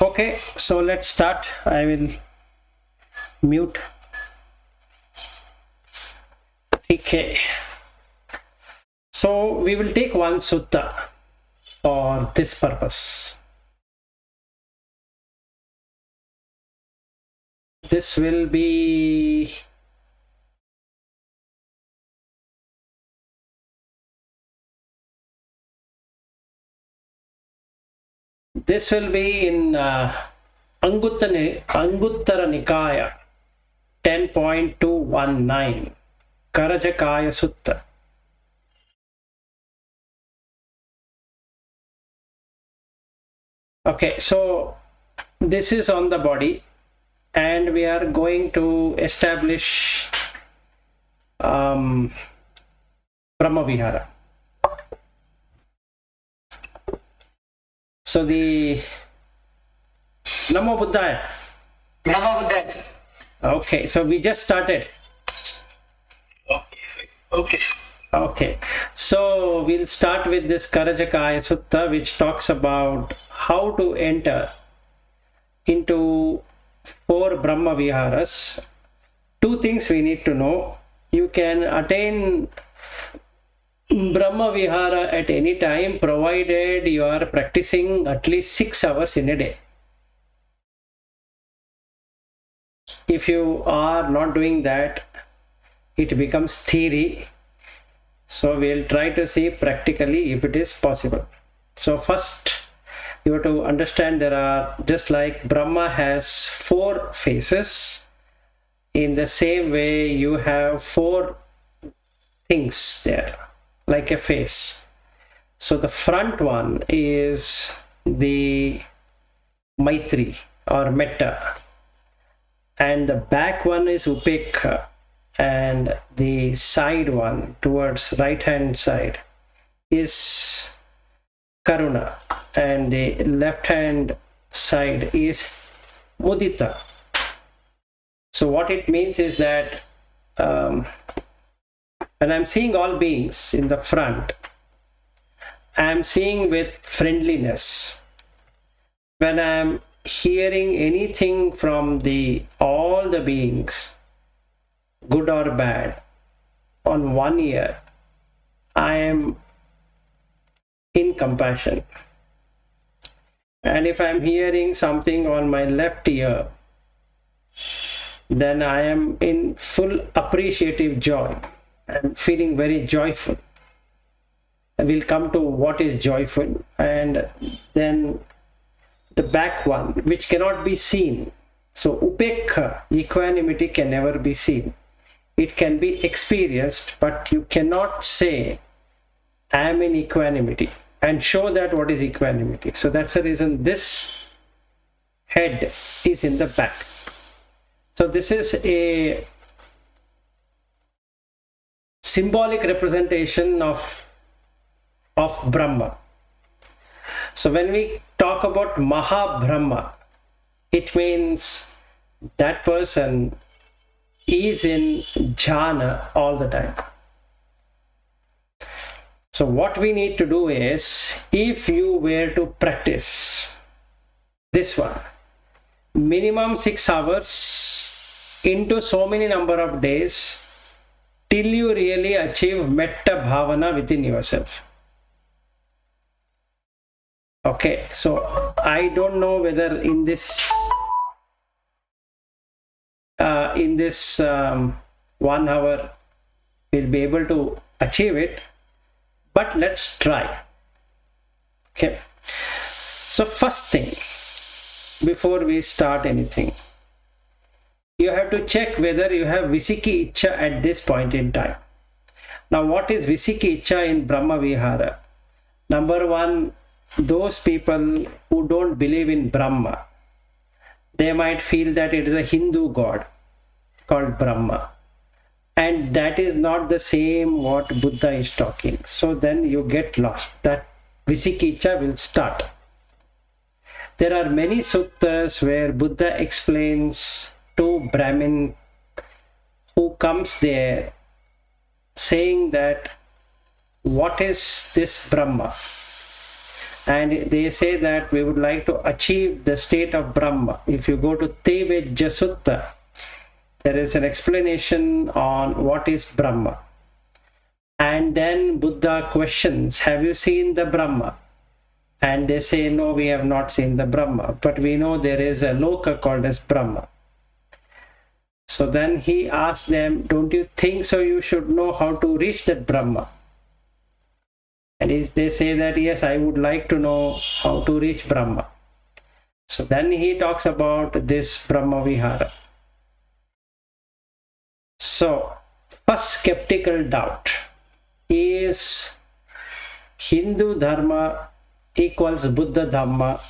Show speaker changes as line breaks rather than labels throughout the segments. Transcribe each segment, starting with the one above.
Okay, so let's start. I will mute. Okay. So we will take one sutta for this purpose. This will be in Anguttara Nikaya 10.219 Karajakāyasutta. Okay, so this is on the body, and we are going to establish Brahmavihara. So the Namo Buddhaya.
Namo Buddhaya.
Okay, so we just started. Okay, so we'll start with this Karajakāyasutta, which talks about how to enter into 4 Brahma Viharas. 2 things we need to know. You can attain Brahma Vihara at any time, provided you are practicing at least 6 hours in a day. If you are not doing that, it becomes theory. So we'll try to see practically if it is possible. So first, you have to understand there are, just like Brahma has 4 faces, in the same way you have 4 things there, like a face. So the front one is the Maitri or Metta, and the back one is Upekha, and the side one towards right hand side is Karuna, and the left hand side is Mudita. So what it means is that when I'm seeing all beings in the front, I'm seeing with friendliness. When I'm hearing anything from all the beings, good or bad, on one ear, I am in compassion. And if I'm hearing something on my left ear, then I am in full appreciative joy. I'm feeling very joyful. We'll come to what is joyful. And then the back one, which cannot be seen. So upekha, equanimity, can never be seen. It can be experienced, but you cannot say, I am in equanimity, and show that what is equanimity. So that's the reason this head is in the back. So this is a symbolic representation of Brahma. So when we talk about Maha-Brahma, it means that person is in jhana all the time. So what we need to do is, if you were to practice this one, minimum 6 hours into so many number of days, till you really achieve metta bhavana within yourself. Okay, so I don't know whether in this 1 hour we'll be able to achieve it, but let's try. Okay, so first thing, before we start anything, you have to check whether you have Visiki Ichcha at this point in time. Now, what is Visiki Ichcha in Brahma Vihara? Number 1, those people who don't believe in Brahma, they might feel that it is a Hindu god called Brahma, and that is not the same what Buddha is talking. So then you get lost. That Visiki Ichcha will start. There are many suttas where Buddha explains to Brahmin who comes there, saying that what is this Brahma, and they say that we would like to achieve the state of Brahma. If you go to Karajakāyasutta, there is an explanation on what is Brahma. And then Buddha questions, have you seen the Brahma? And they say, no, we have not seen the Brahma, but we know there is a loka called as Brahma. So then he asks them, don't you think so you should know how to reach that Brahma? And they say that, yes, I would like to know how to reach Brahma. So then he talks about this Brahma Vihara. So, first skeptical doubt is Hindu Dharma equals Buddha Dhamma,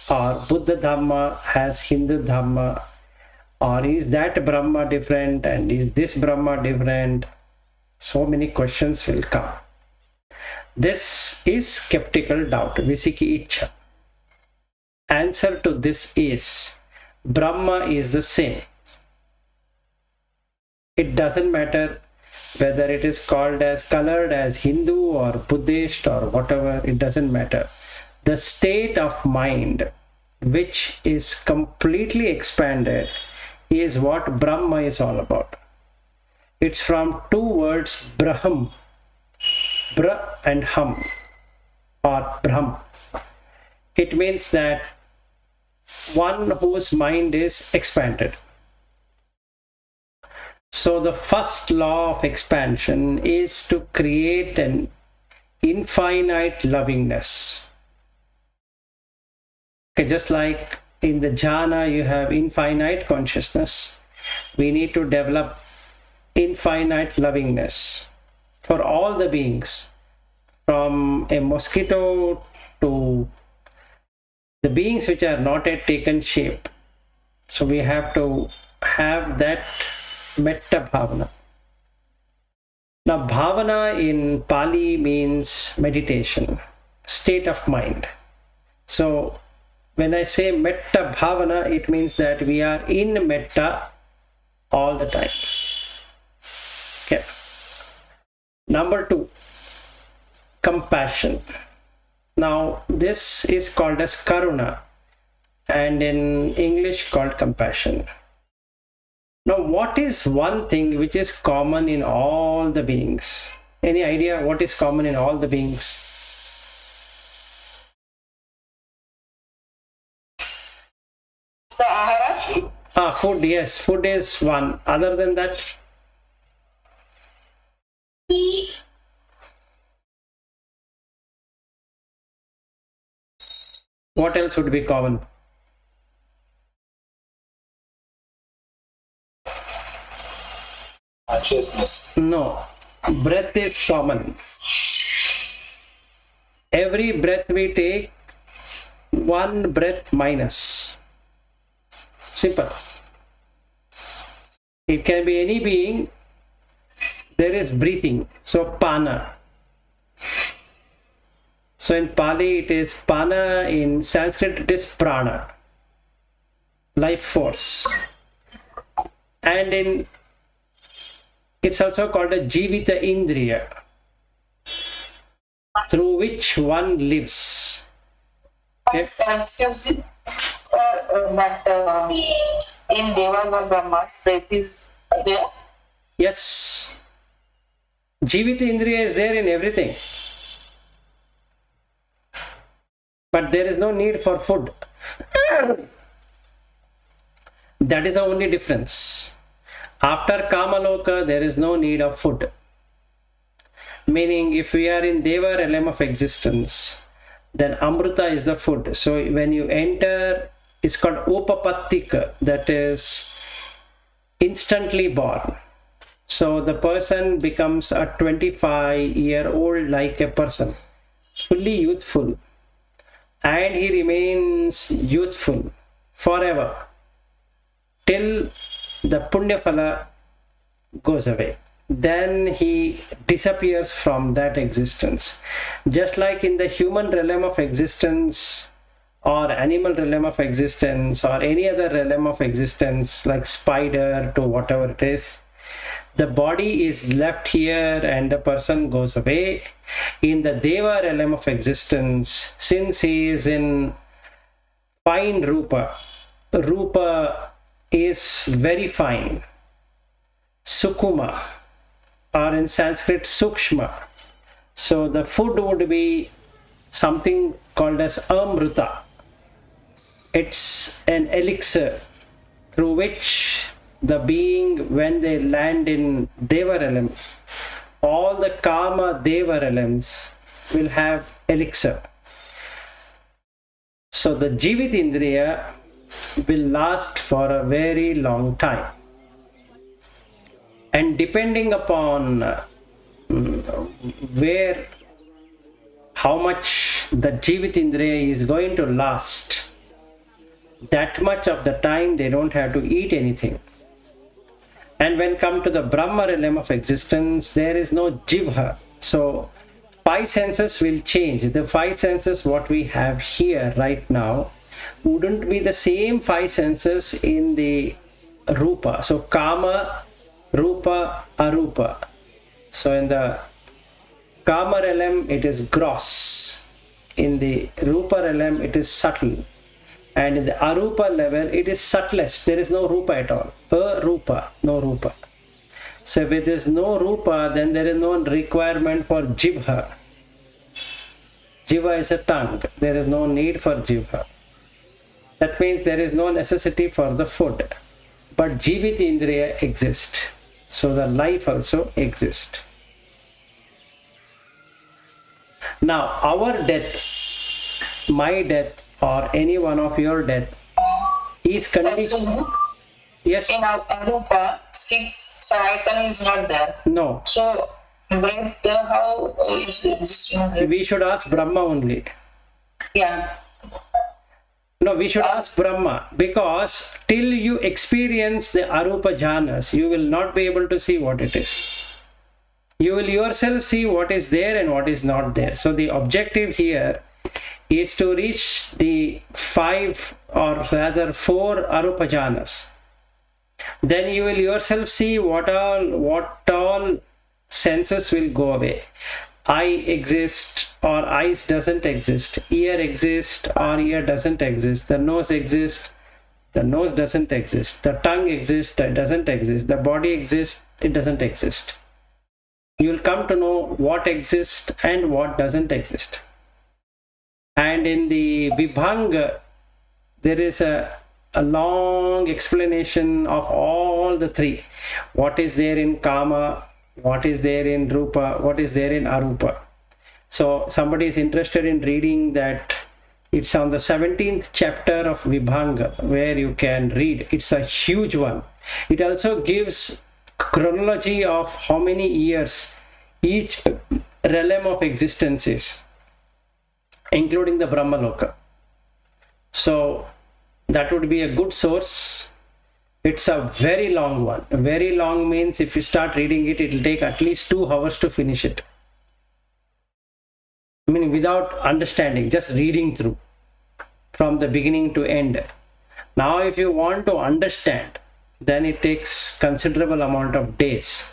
or Buddha Dhamma has Hindu Dhamma, or is that Brahma different and is this Brahma different? So many questions will come. This is skeptical doubt, Visiki Ichha. Answer to this is Brahma is the same. It doesn't matter whether it is called as colored as Hindu or Buddhist or whatever, it doesn't matter. The state of mind which is completely expanded is what Brahma is all about. It's from two words, Brahm, Bra and Hum, or Brahm. It means that one whose mind is expanded. So the first law of expansion is to create an infinite lovingness. Okay, just like in the jhana you have infinite consciousness, we need to develop infinite lovingness for all the beings, from a mosquito to the beings which are not yet taken shape. So we have to have that metta bhavana. Now bhavana in Pali means meditation, state of mind. So when I say metta bhavana, it means that we are in metta all the time. Okay. Number 2, compassion. Now this is called as karuna, and in English called compassion. Now what is one thing which is common in all the beings? Any idea what is common in all the beings?
Sahara?
Food, yes, food is one. Other than that? What else would be common?
Consciousness.
No, breath is common. Every breath we take, one breath minus. Simple. It can be any being. There is breathing. So pana. So in Pali it is pana, in Sanskrit it is prana, life force. And in it's also called a jivita indriya, through which one lives. Okay?
Excuse me, sir, that in Devas or Brahmas, breath is there?
Yes. Jivita indriya is there in everything. But there is no need for food. That is the only difference. After Kamaloka, there is no need of food. Meaning, if we are in Deva realm of existence, then Amrita is the food. So when you enter, it's called Upapattika, that is instantly born. So the person becomes a 25-year-old like a person, fully youthful. And he remains youthful forever till the Punya Phala goes away. Then he disappears from that existence. Just like in the human realm of existence or animal realm of existence or any other realm of existence like spider to whatever it is, the body is left here and the person goes away. In the Deva realm of existence, since he is in fine Rupa, Rupa is very fine, Sukuma, or in Sanskrit Sukshma. So the food would be something called as Amrita. It's an elixir through which the being, when they land in Deva realm, all the Kama Deva realms will have elixir. So the Jivit Indriya will last for a very long time. And depending upon how much the Jivit Indriya is going to last, that much of the time they don't have to eat anything. And when come to the Brahma realm of existence, there is no Jivha. So 5 senses will change. The 5 senses what we have here right now wouldn't be the same 5 senses in the Rupa. So Kama, Rupa, Arupa. So in the Kama realm it is gross. In the Rupa realm it is subtle. And in the Arupa level, it is subtlest. There is no Rupa at all. Arupa, no Rupa. So if there is no Rupa, then there is no requirement for Jivha. Jiva is a tongue. There is no need for Jivha. That means there is no necessity for the food. But Jivit Indriya exists. So the life also exists. Now, our death, my death, or any one of your death is conditioned. Yes.
In our Arupa, 6 cycle is not there.
No.
So, how is it?
We should ask Brahma only.
Yeah.
No, we should ask Brahma, because till you experience the Arupa jhanas, you will not be able to see what it is. You will yourself see what is there and what is not there. So the objective here is to reach the 5 or rather 4 Arupa jhanas. Then you will yourself see what all senses will go away. Eye exists or eyes doesn't exist. Ear exists or ear doesn't exist. The nose exists, the nose doesn't exist. The tongue exists, it doesn't exist. The body exists, it doesn't exist. You will come to know what exists and what doesn't exist. And in the Vibhanga, there is a long explanation of all the 3. What is there in Kama, what is there in Rupa, what is there in Arupa. So somebody is interested in reading that, it's on the 17th chapter of Vibhanga where you can read. It's a huge one. It also gives chronology of how many years each realm of existence is, including the Brahmaloka. So that would be a good source. It's a very long one. Very long means if you start reading it, it will take at least 2 hours to finish it. I mean, without understanding, just reading through from the beginning to end. Now, if you want to understand, then it takes considerable amount of days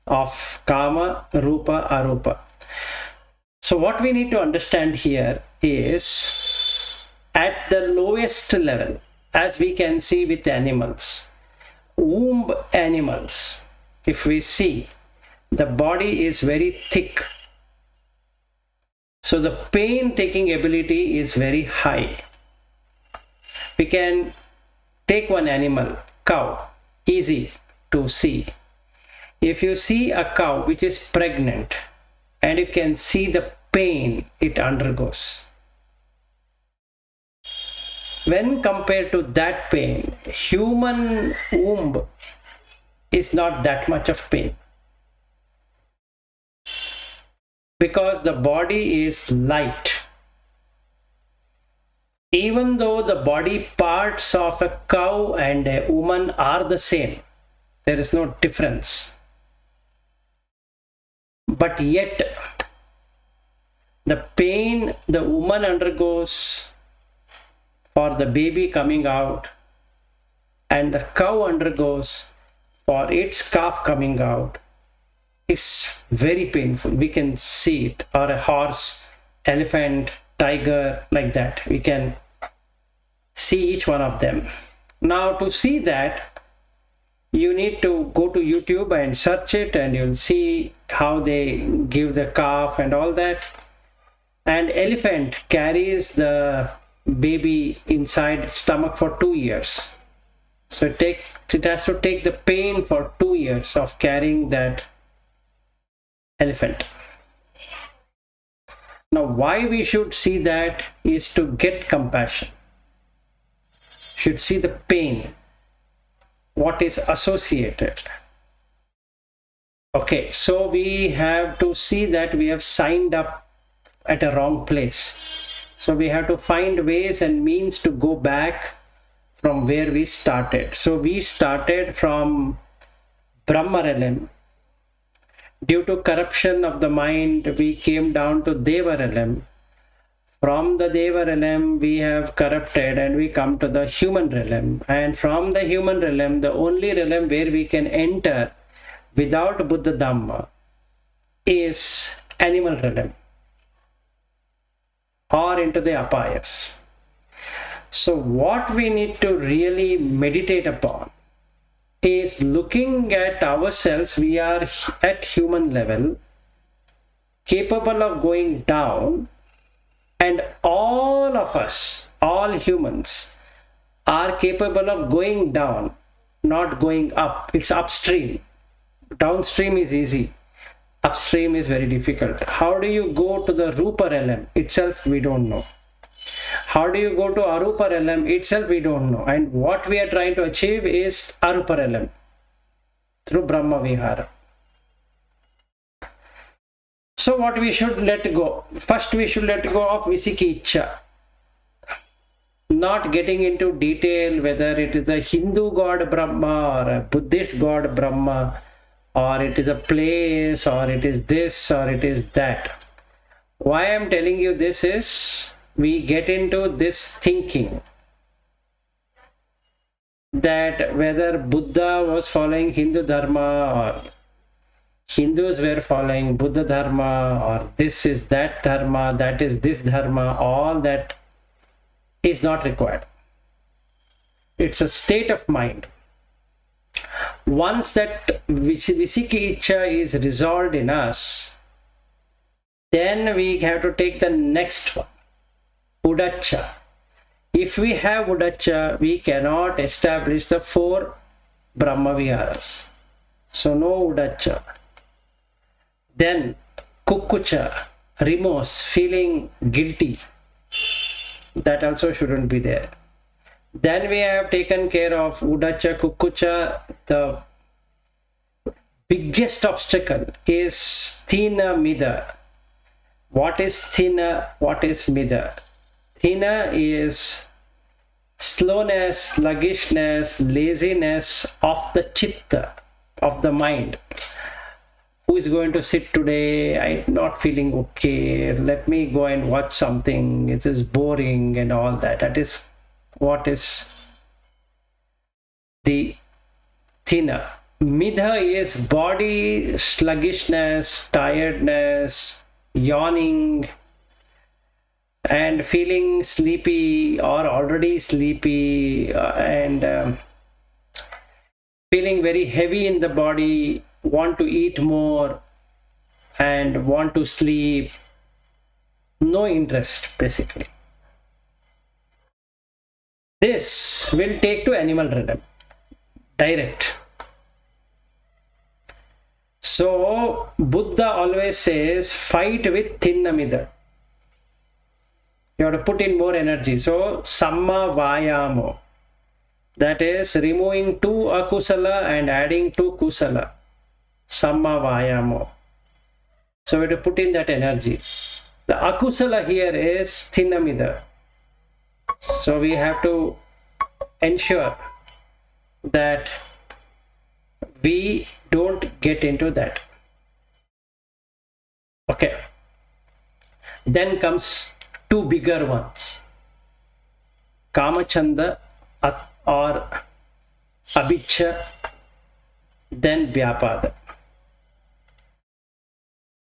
of Kama, Rupa, Arupa. So what we need to understand here is, at the lowest level, as we can see with animals, womb animals, if we see, the body is very thick. So the pain taking ability is very high. We can take one animal, cow, easy to see. If you see a cow which is pregnant, and you can see the pain it undergoes, when compared to that pain, human womb is not that much of pain, because the body is light. Even though the body parts of a cow and a woman are the same, there is no difference. But yet, the pain the woman undergoes for the baby coming out and the cow undergoes for its calf coming out is very painful. We can see it, or a horse, elephant, tiger, like that. We can see each one of them. Now to see that, you need to go to YouTube and search it, and you'll see how they give the calf and all that. And elephant carries the baby inside stomach for 2 years. So it has to take the pain for 2 years of carrying that elephant. Now why we should see that is to get compassion. Should see the pain, what is associated. Okay, so we have to see that we have signed up at a wrong place. So we have to find ways and means to go back from where we started. So we started from Brahma realm. Due to corruption of the mind, we came down to Deva realm. From the Deva realm, we have corrupted and we come to the human realm. And from the human realm, the only realm where we can enter without Buddha Dhamma is animal realm, or into the apayas. So what we need to really meditate upon is looking at ourselves. We are at human level, capable of going down, and all of us, all humans, are capable of going down, not going up. It's upstream. Downstream is easy. Upstream is very difficult. How do you go to the Rupa realm? Itself we don't know. How do you go to Arupa realm? Itself we don't know. And what we are trying to achieve is Arupa realm through Brahma Vihara. So what we should let go? First we should let go of Visikiccha. Not getting into detail whether it is a Hindu god Brahma or a Buddhist god Brahma, or it is a place, or it is this, or it is that. Why I am telling you this is, we get into this thinking that whether Buddha was following Hindu Dharma, or Hindus were following Buddha Dharma, or this is that Dharma, that is this Dharma, all that is not required. It's a state of mind. Once that Visikiccha is resolved in us, then we have to take the next one, Udaccha. If we have Udaccha, we cannot establish the 4 Brahmaviharas. So no Udaccha. Then Kukucha, remorse, feeling guilty. That also shouldn't be there. Then we have taken care of Udaccha, Kukucha. The biggest obstacle is Thina Mida. What is Thina? What is Mida? Thina is slowness, sluggishness, laziness of the chitta, of the mind. Who is going to sit today? I'm not feeling okay. Let me go and watch something. It is boring and all that. That is what is the Thina. Midha is body sluggishness, tiredness, yawning, and feeling sleepy or already sleepy, and feeling very heavy in the body, want to eat more and want to sleep. No interest, basically. This will take to animal realm, direct. So Buddha always says, fight with Thinnamida. You have to put in more energy. So Samma Vayamo, that is removing 2 akusala and adding 2 kusala. Samma Vayamo. So we have to put in that energy. The akusala here is Thinnamida. So we have to ensure that we don't get into that. Okay. Then comes 2 bigger ones. Kamachanda or Abhicha then Vyapada.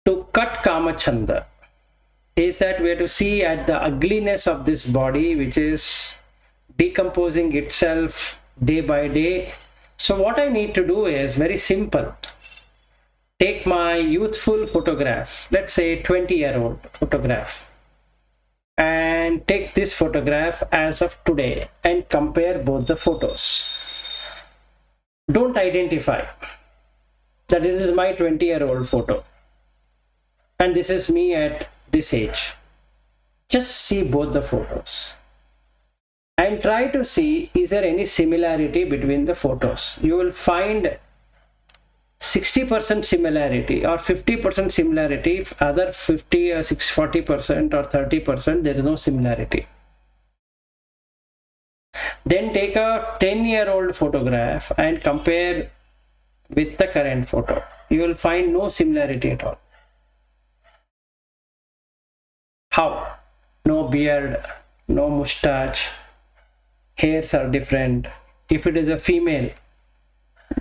To cut Kama Chanda is that we have to see at the ugliness of this body, which is decomposing itself day by day. So what I need to do is very simple. Take my youthful photograph, let's say 20-year-old photograph, and take this photograph as of today and compare both the photos. Don't identify that this is my 20-year-old photo and this is me at this age. Just see both the photos and try to see, is there any similarity between the photos. You will find 60% similarity or 50% similarity. If other 50 or 40% or 30%, there is no similarity. Then take a 10-year-old photograph and compare with the current photo. You will find no similarity at all. How? No beard, no mustache, hairs are different. If it is a female,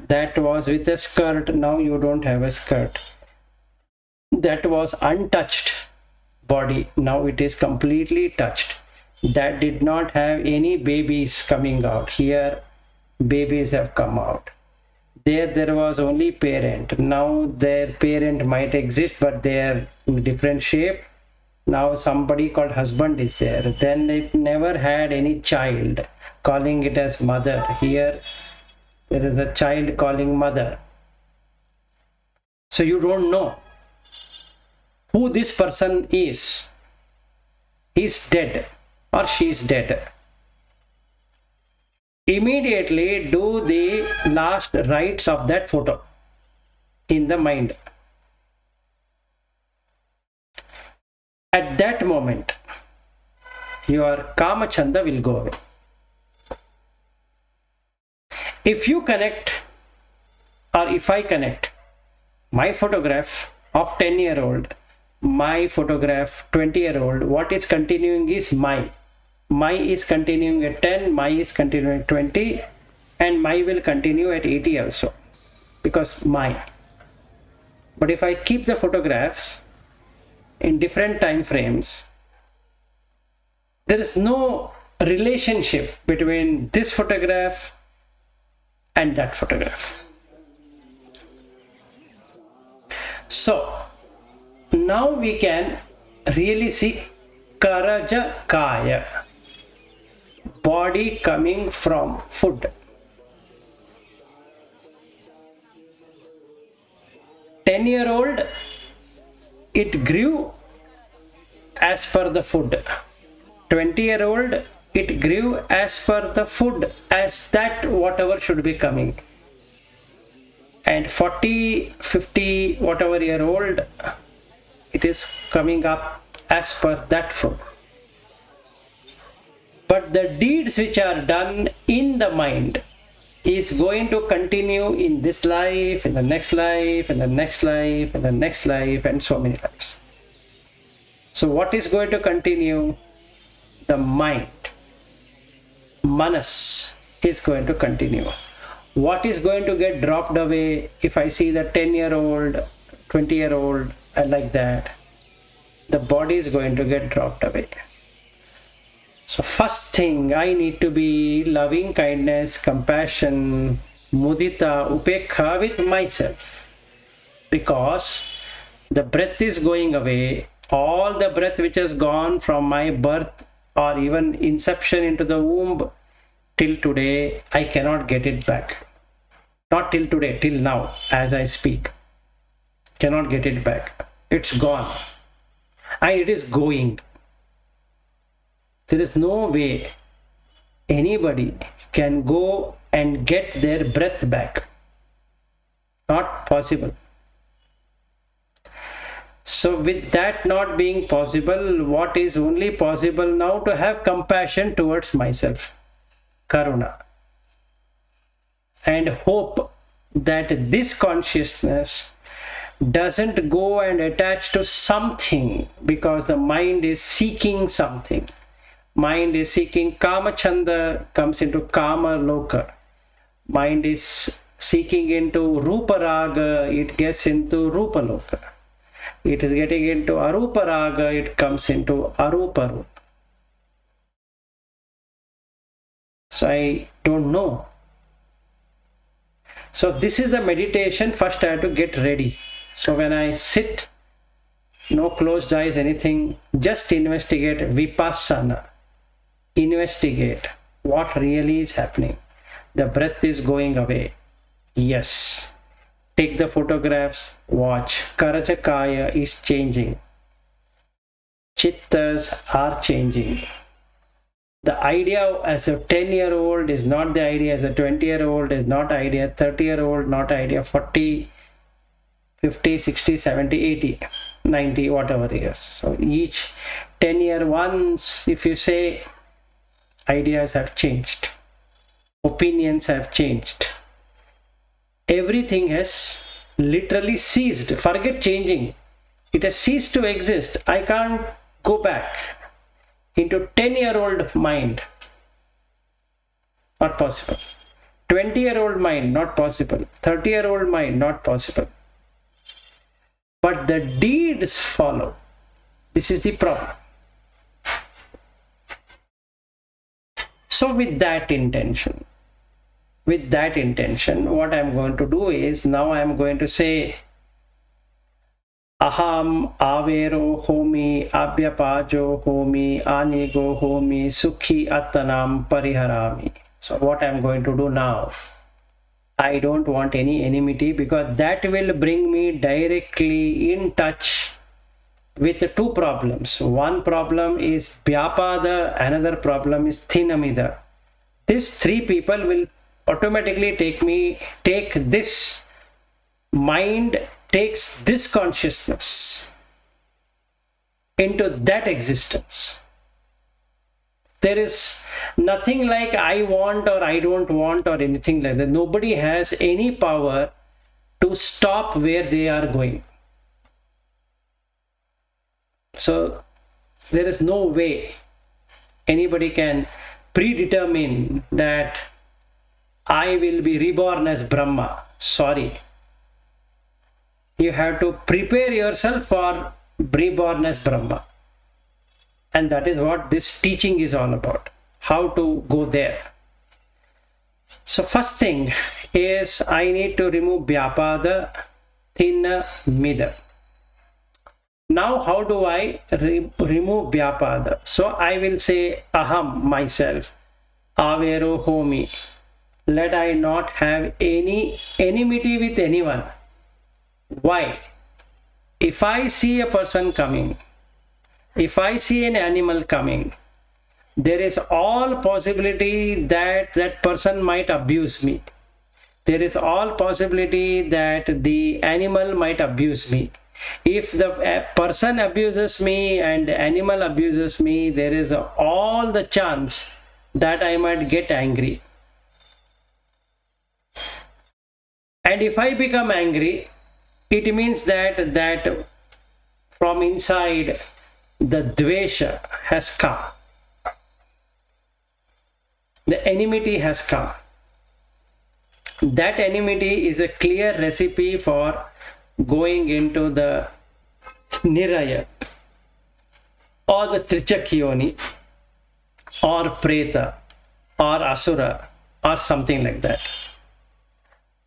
that was with a skirt, now you don't have a skirt. That was untouched body, now it is completely touched. That did not have any babies coming out, here babies have come out. There was only parent, now their parent might exist but they are in different shape. Now somebody called husband is there. Then it never had any child, calling it as mother. Here there is a child calling mother. So you don't know who this person is. He's dead or she's dead. Immediately do the last rites of that photo in the mind. At that moment, your Kama Chanda will go away. If you connect, or if I connect my photograph of 10-year-old, my photograph 20-year-old, what is continuing is my. My is continuing at 10, my is continuing at 20, and my will continue at 80 also, because my. But if I keep the photographs in different time frames, there is no relationship between this photograph and that photograph. So now we can really see Karajakāya, body coming from food. 10-year-old, it grew as per the food. 20-year-old, it grew as per the food, as that whatever should be coming. And 40, 50, whatever year old, it is coming up as per that food. But the deeds which are done in the mind is going to continue in this life, in the next life, in the next life, in the next life, and so many lives. So what is going to continue? The mind. Manas is going to continue. What is going to get dropped away? If I see the 10-year-old, 20-year-old, like that, the body is going to get dropped away. So first thing, I need to be loving kindness, compassion, mudita, upekha with myself. Because the breath is going away. All the breath which has gone from my birth or even inception into the womb till today, I cannot get it back. Not till today, till now, as I speak. Cannot get it back. It's gone. And it is going. There is no way anybody can go and get their breath back. Not possible. So with that not being possible, what is only possible now? To have compassion towards myself. Karuna. And hope that this consciousness doesn't go and attach to something, because the mind is seeking something. Mind is seeking Kama Chanda, comes into Kama Loka. Mind is seeking into Rupa Raga, it gets into Rupa Loka. It is getting into Arupa Raga, it comes into Arupa Rupa. So I don't know. So this is the meditation. First I have to get ready. So when I sit, no closed eyes, anything, just investigate vipassana. Investigate what really is happening. The breath is going away. Yes. Take the photographs, watch. Karajakāya is changing. Chittas are changing. The idea as a 10-year-old is not the idea as a 20-year-old, is not idea 30-year-old, not idea 40, 50, 60, 70, 80, 90, whatever years. So each 10-year once, if you say, ideas have changed, opinions have changed, everything has literally ceased. Forget changing. It has ceased to exist. I can't go back into 10-year-old mind. Not possible. 20-year-old mind, not possible. 30-year-old mind, not possible. But the deeds follow. This is the problem. So with that intention, what I'm going to do is, now I'm going to say, Aham avero homi abhyapajo homi anigo homi sukhi attanam pariharami. So what I'm going to do now, I don't want any enmity, because that will bring me directly in touch with two problems. One problem is Vyapada, another problem is Thinamida. These three people will automatically take this mind, takes this consciousness into that existence. There is nothing like I want or I don't want or anything like that. Nobody has any power to stop where they are going. So there is no way anybody can predetermine that I will be reborn as Brahma. Sorry. You have to prepare yourself for reborn as Brahma. And that is what this teaching is all about. How to go there. So first thing is, I need to remove Vyapada, Thinna, Mida. Now how do I remove Vyapada? So I will say Aham, myself, Avero Homi. Let I not have any enmity with anyone. Why? If I see a person coming, if I see an animal coming, there is all possibility that that person might abuse me. There is all possibility that the animal might abuse me. If the person abuses me and the animal abuses me, there is all the chance that I might get angry. And if I become angry, it means that from inside the dvesha has come. The enmity has come. That enmity is a clear recipe for going into the Niraya or the Trichakyoni or Preta or Asura or something like that.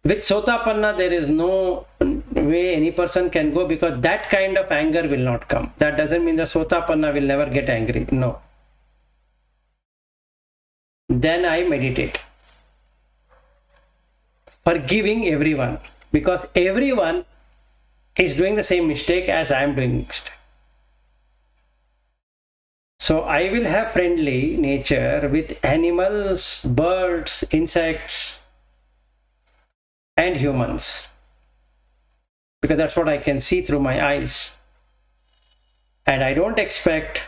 With Sotapanna, there is no way any person can go, because that kind of anger will not come. That doesn't mean the Sotapanna will never get angry. No. Then I meditate. Forgiving everyone, because everyone is doing the same mistake as I am doing mistake. So I will have friendly nature with animals, birds, insects, and humans, because that's what I can see through my eyes. And I don't expect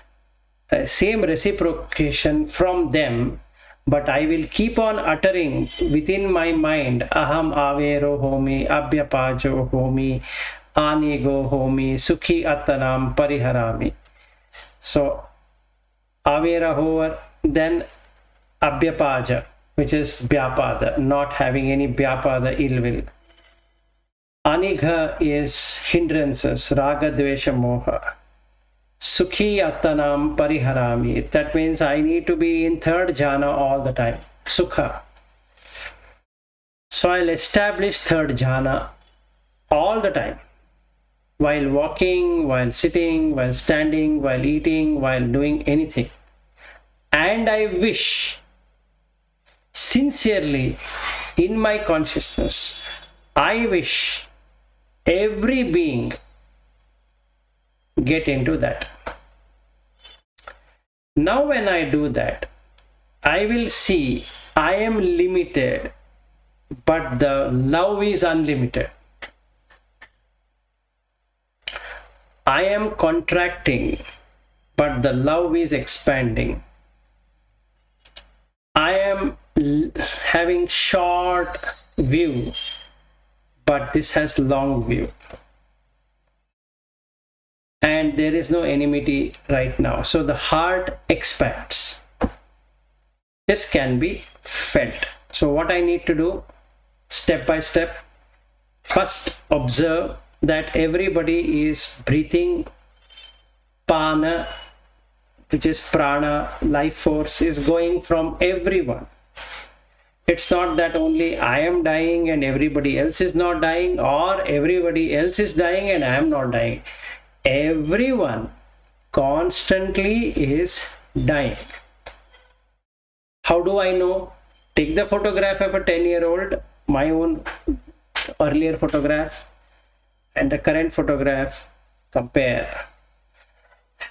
same reciprocation from them, but I will keep on uttering within my mind, Aham avero homi abhyapajo homi anigo homi sukhi attanam pariharami. So avera hover, then abhyapaja. which is vyapada, not having any vyapada, ill will. Anigha is hindrances, raga, dvesha, moha. Sukhi attanam pariharami. That means I need to be in third jhana all the time. Sukha. So I'll establish third jhana all the time. While walking, while sitting, while standing, while eating, while doing anything. And I wish sincerely in my consciousness, I wish every being get into that. Now when I do that, I will see I am limited, but the love is unlimited. I am contracting, but the love is expanding. I am having short view, but this has long view. And there is no enmity right now. So the heart expands. This can be felt. So what I need to do, step by step, first observe that everybody is breathing. Pana, which is prana, life force, is going from everyone. It's not that only I am dying and everybody else is not dying, or everybody else is dying and I am not dying. Everyone constantly is dying. How do I know? Take the photograph of a 10-year-old, my own earlier photograph, and the current photograph, compare.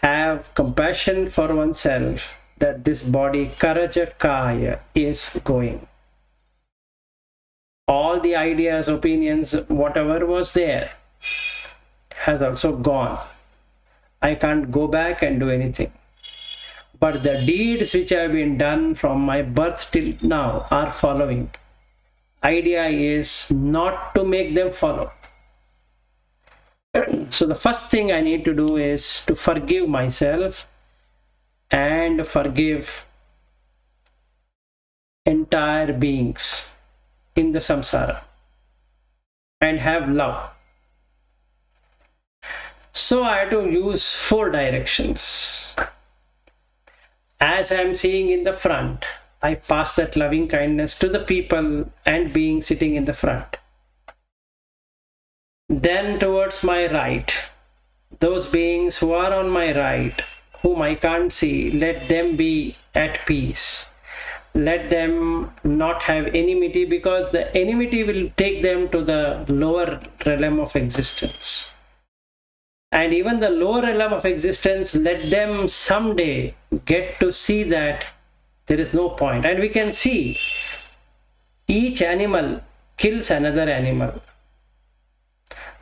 Have compassion for oneself that this body, Karajakāya, is going. All the ideas, opinions, whatever was there, has also gone. I can't go back and do anything. But the deeds which have been done from my birth till now are following. Idea is not to make them follow. So the first thing I need to do is to forgive myself and forgive entire beings in the samsara and have love. So I have to use 4 directions. As I am seeing in the front, I pass that loving kindness to the people and beings sitting in the front. Then towards my right, those beings who are on my right, whom I can't see, let them be at peace. Let them not have enmity, because the enmity will take them to the lower realm of existence. And even the lower realm of existence, let them someday get to see that there is no point. And we can see each animal kills another animal.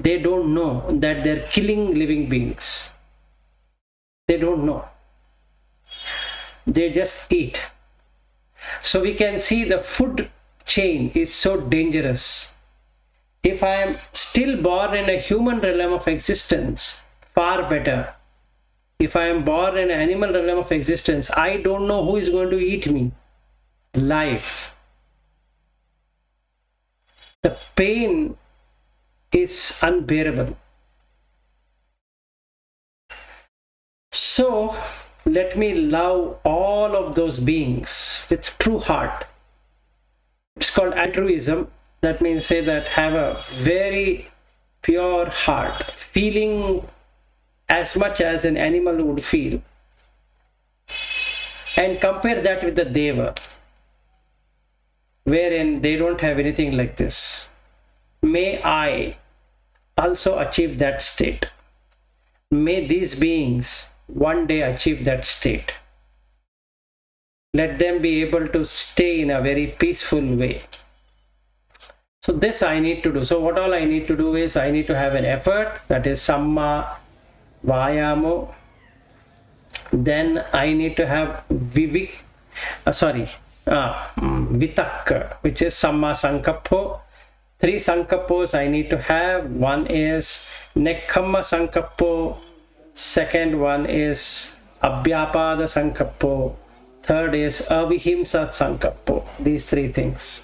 They don't know that they're killing living beings. They don't know. They just eat. So we can see the food chain is so dangerous. If I am still born in a human realm of existence, far better. If I am born in an animal realm of existence, I don't know who is going to eat me. Life. The pain is unbearable. So let me love all of those beings with true heart. It's called altruism. That means say that have a very pure heart, feeling as much as an animal would feel. And compare that with the Deva, wherein they don't have anything like this. May I also achieve that state. May these beings one day achieve that state. Let them be able to stay in a very peaceful way. So this I need to do. So what all I need to do is I need to have an effort, that is samma vayamo. Then I need to have vitakka, which is samma sankappo. 3 sankappos I need to have. One is nekkhamma sankappo. Second one is abhyapada sankappo. Third is avihimsa sankappo. These three things.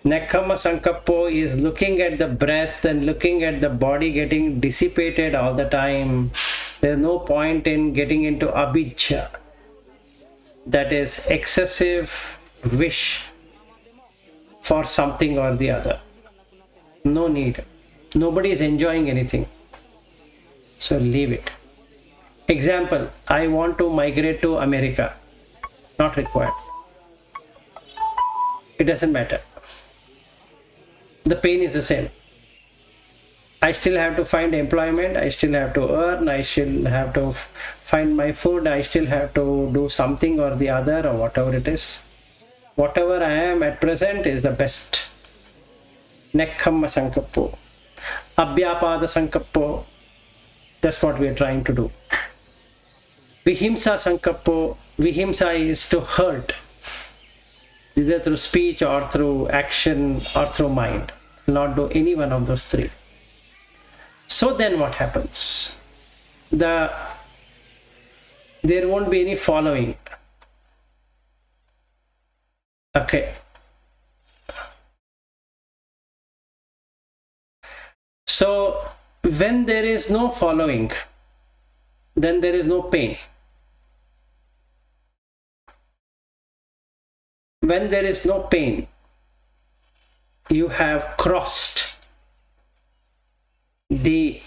Nekkhamma sankappo is looking at the breath and looking at the body getting dissipated all the time. There is no point in getting into abhijja. That is excessive wish for something or the other. No need. Nobody is enjoying anything. So leave it. Example, I want to migrate to America. Not required. It doesn't matter. The pain is the same. I still have to find employment, I still have to earn, I still have to find my food, I still have to do something or the other or whatever it is. Whatever I am at present is the best. Nekkhamma sankappo. Abhyapada sankappo. That's what we are trying to do. Vihimsa sankappo. Vihimsa is to hurt, either through speech or through action or through mind. Not do any one of those three. So then what happens? There won't be any following. Okay. So when there is no following, then there is no pain. When there is no pain, you have crossed the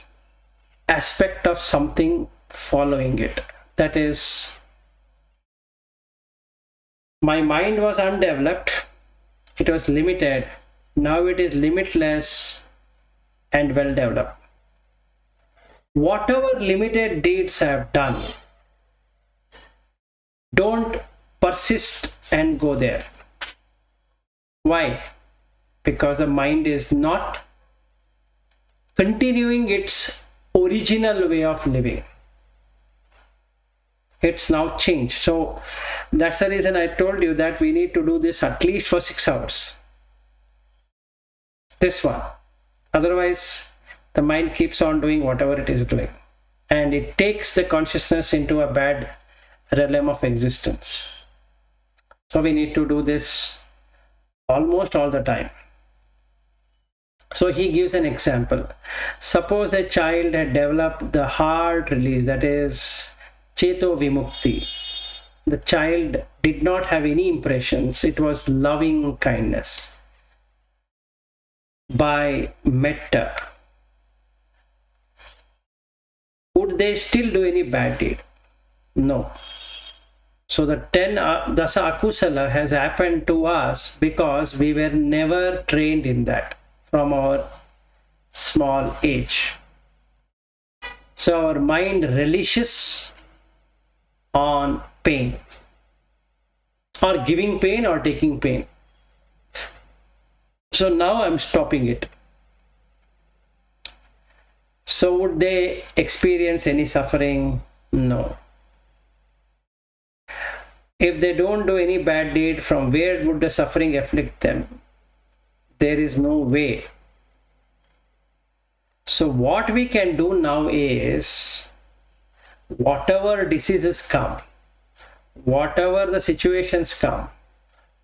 aspect of something following it. That is, my mind was undeveloped, it was limited, now it is limitless and well developed. Whatever limited deeds I have done, don't persist and go there. Why? Because the mind is not continuing its original way of living. It's now changed. So that's the reason I told you that we need to do this at least for 6 hours. This one. Otherwise, the mind keeps on doing whatever it is doing. And it takes the consciousness into a bad realm of existence. So we need to do this almost all the time. So he gives an example. Suppose a child had developed the hard release, that is Cheto Vimukti. The child did not have any impressions. It was loving kindness. By metta, would they still do any bad deed? No. So the 10 Dasa Akusala has happened to us because we were never trained in that from our small age. So our mind relishes on pain, or giving pain or taking pain. So now I'm stopping it. So would they experience any suffering? No. If they don't do any bad deed, from where would the suffering afflict them? There is no way. So what we can do now is, whatever diseases come, whatever the situations come,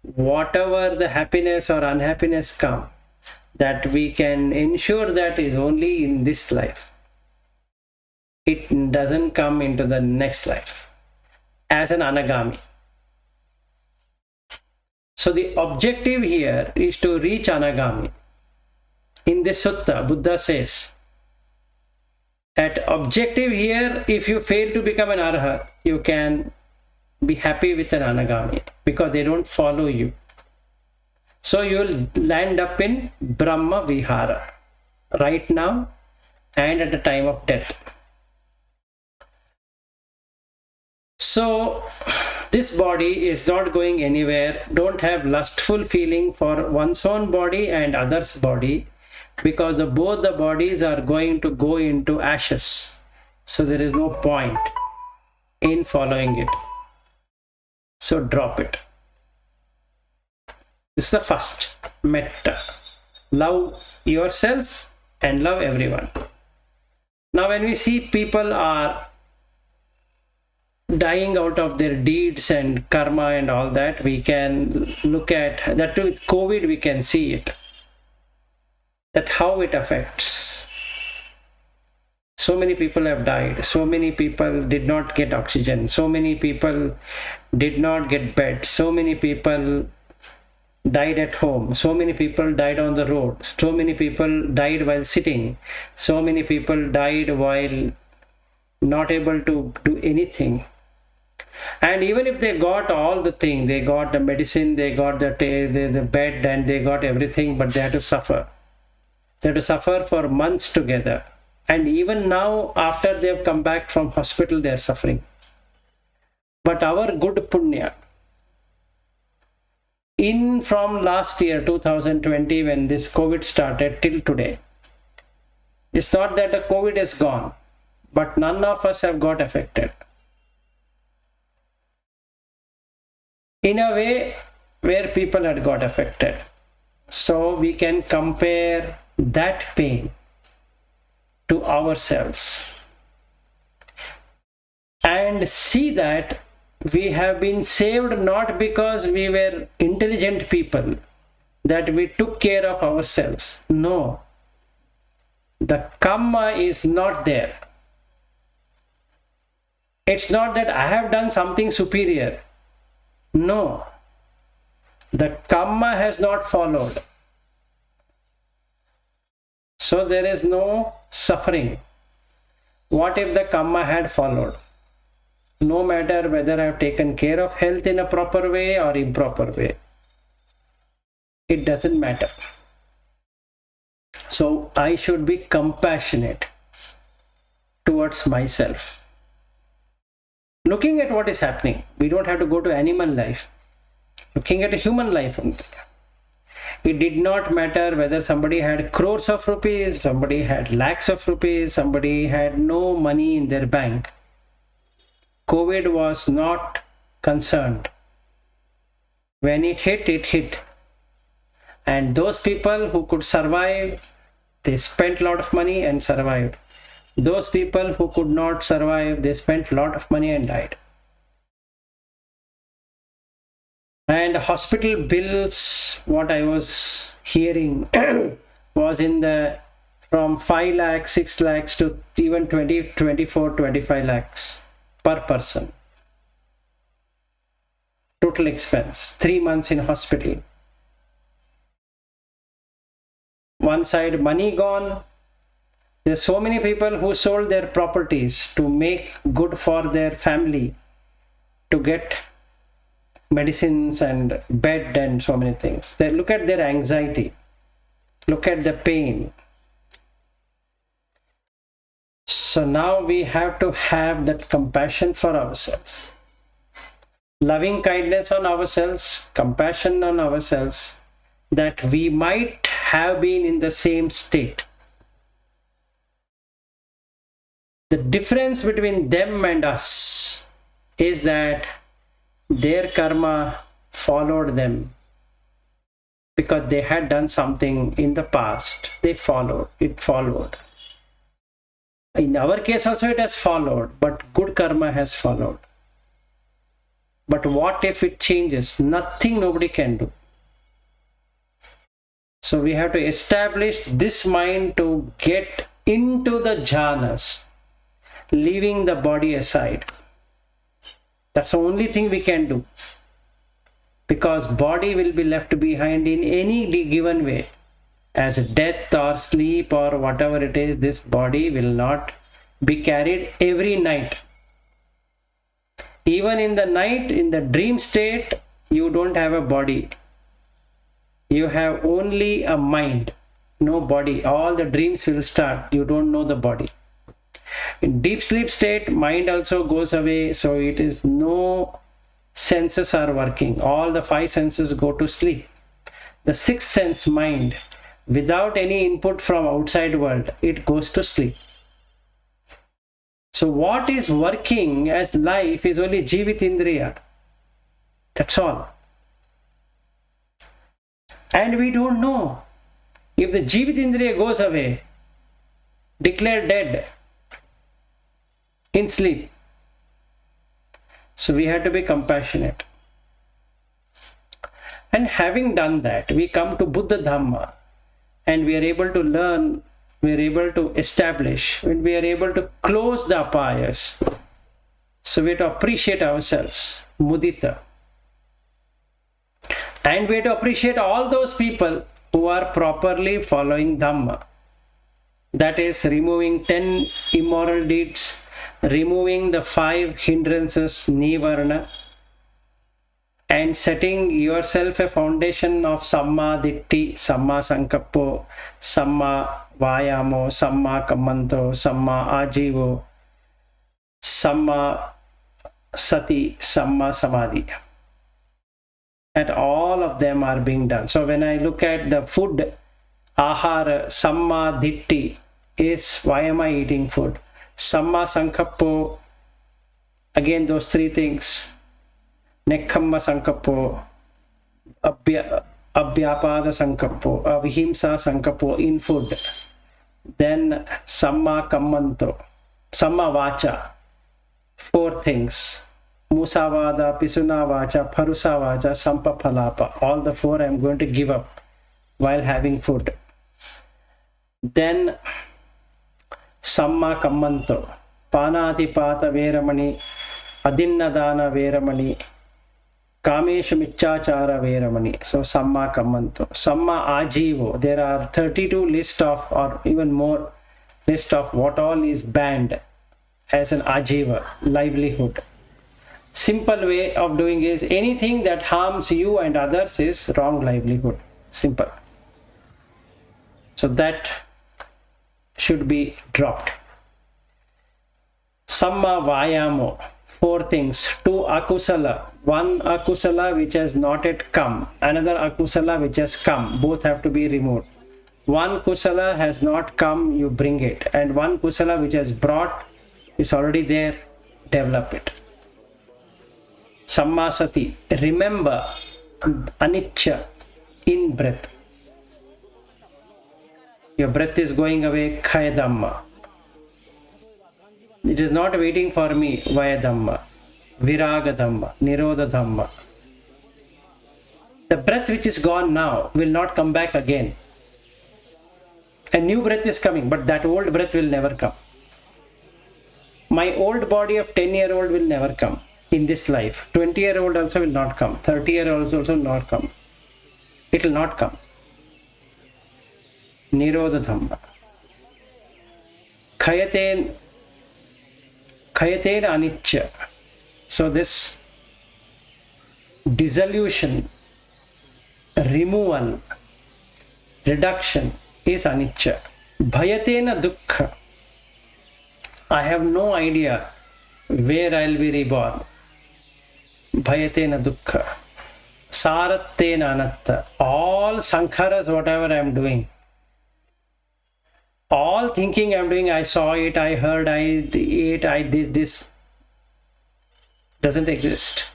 whatever the happiness or unhappiness come, that we can ensure that is only in this life. It doesn't come into the next life as an anagami. So the objective here is to reach anagami. In this sutta, Buddha says, at objective here, if you fail to become an arhat, you can be happy with an anagami because they don't follow you. So you will land up in Brahma Vihara right now and at the time of death. So this body is not going anywhere. Don't have lustful feeling for one's own body and others' body, because both the bodies are going to go into ashes. So there is no point in following it. So drop it. This is the first metta. Love yourself and love everyone. Now when we see people are dying out of their deeds and karma and all that. We can look at that too. With COVID, we can see it, that how it affects. So many people have died. So many people did not get oxygen. So many people did not get bed. So many people died at home. So many people died on the road. So many people died while sitting. So many people died while not able to do anything. And even if they got all the things, they got the medicine, they got the bed, and they got everything, but they had to suffer. They had to suffer for months together. And even now, after they have come back from hospital, they are suffering. But our good punya, from last year, 2020, when this COVID started till today, it's not that the COVID is gone, but none of us have got affected. In a way where people had got affected. So we can compare that pain to ourselves and see that we have been saved not because we were intelligent people, that we took care of ourselves. No, the karma is not there. It's not that I have done something superior. No, the karma has not followed. So there is no suffering. What if the karma had followed? No matter whether I have taken care of health in a proper way or improper way, it doesn't matter. So I should be compassionate towards myself. Looking at what is happening, we don't have to go to animal life. Looking at a human life, it did not matter whether somebody had crores of rupees, somebody had lakhs of rupees, somebody had no money in their bank. COVID was not concerned. When it hit, it hit. And those people who could survive, they spent a lot of money and survived. Those people who could not survive, they spent a lot of money and died. And hospital bills, what I was hearing was from 5 lakhs, 6 lakhs to even 20, 24, 25 lakhs per person. Total expense, 3 months in hospital. One side money gone. There's so many people who sold their properties to make good for their family, to get medicines and bed and so many things. They look at their anxiety, look at the pain. So now we have to have that compassion for ourselves, loving kindness on ourselves, compassion on ourselves, that we might have been in the same state. The difference between them and us is that their karma followed them because they had done something in the past. It followed. In our case also it has followed, but good karma has followed. But what if it changes? Nothing nobody can do. So we have to establish this mind to get into the jhanas, leaving the body aside. That's the only thing we can do, because body will be left behind in any given way. As death or sleep or whatever it is, this body will not be carried every night. Even in the night, in the dream state, you don't have a body. You have only a mind, no body. All the dreams will start. You don't know the body. In deep sleep state, mind also goes away, so it is no senses are working. All the 5 senses go to sleep. The 6th sense, mind, without any input from outside world, it goes to sleep. So what is working as life is only Jivitindriya. That's all. And we don't know. If the Jivitindriya goes away, declared dead in sleep, So we have to be compassionate. And having done that, we come to Buddha Dhamma, and we are able to learn, we are able to establish, and we are able to close the apayas. So we have to appreciate ourselves, mudita. And we have to appreciate all those people who are properly following Dhamma. That is, removing 10 immoral deeds, removing the 5 hindrances, nivarana, and setting yourself a foundation of samma ditti, samma sankappo, samma vayamo, samma kammanto, samma ajivo, samma sati, samma samadhi. And all of them are being done. So when I look at the food, ahara, samma ditti is why am I eating food? Samma sankappo, again those 3 things. Nekkhamma sankappo, abhyapada sankappo, avihimsa sankappo in food. Then samma kammanto, samma vacha, 4 things. Musavada, pisuna vacha, parusa vacha, sampapalapa. All the 4 I am going to give up while having food. Then samma kammanto, panatipata veramani, adinnadana veramani, kamesha michachara veramani. So samma kammanto. Samma ajivo. There are 32 list of, or even more list of what all is banned as an ajiva, livelihood. Simple way of doing is anything that harms you and others is wrong livelihood. Simple. So that should be dropped. Samma vayamo, 4 things. 2 akusala, 1 akusala which has not yet come, another akusala which has come. Both have to be removed. 1 kusala has not come, you bring it, and 1 kusala which has brought is already there, develop it. Samma sati, remember anicca in breath. Your breath is going away, khaya dhamma. It is not waiting for me, vaya dhamma, viraga dhamma, nirodha dhamma. The breath which is gone now will not come back again. A new breath is coming, but that old breath will never come. My old body of 10-year-old will never come in this life. 20-year-old also will not come. 30-year-old also will not come. It will not come. Nirodha dhamma. Khayaten anicca. So this dissolution, removal, reduction is anicca. Bhayatena dukkha. I have no idea where I will be reborn. Bhayatena dukkha. Sarattena anatta. All sankharas, whatever I am doing, all thinking I am doing, I saw it, I heard, I ate, I did this, doesn't exist.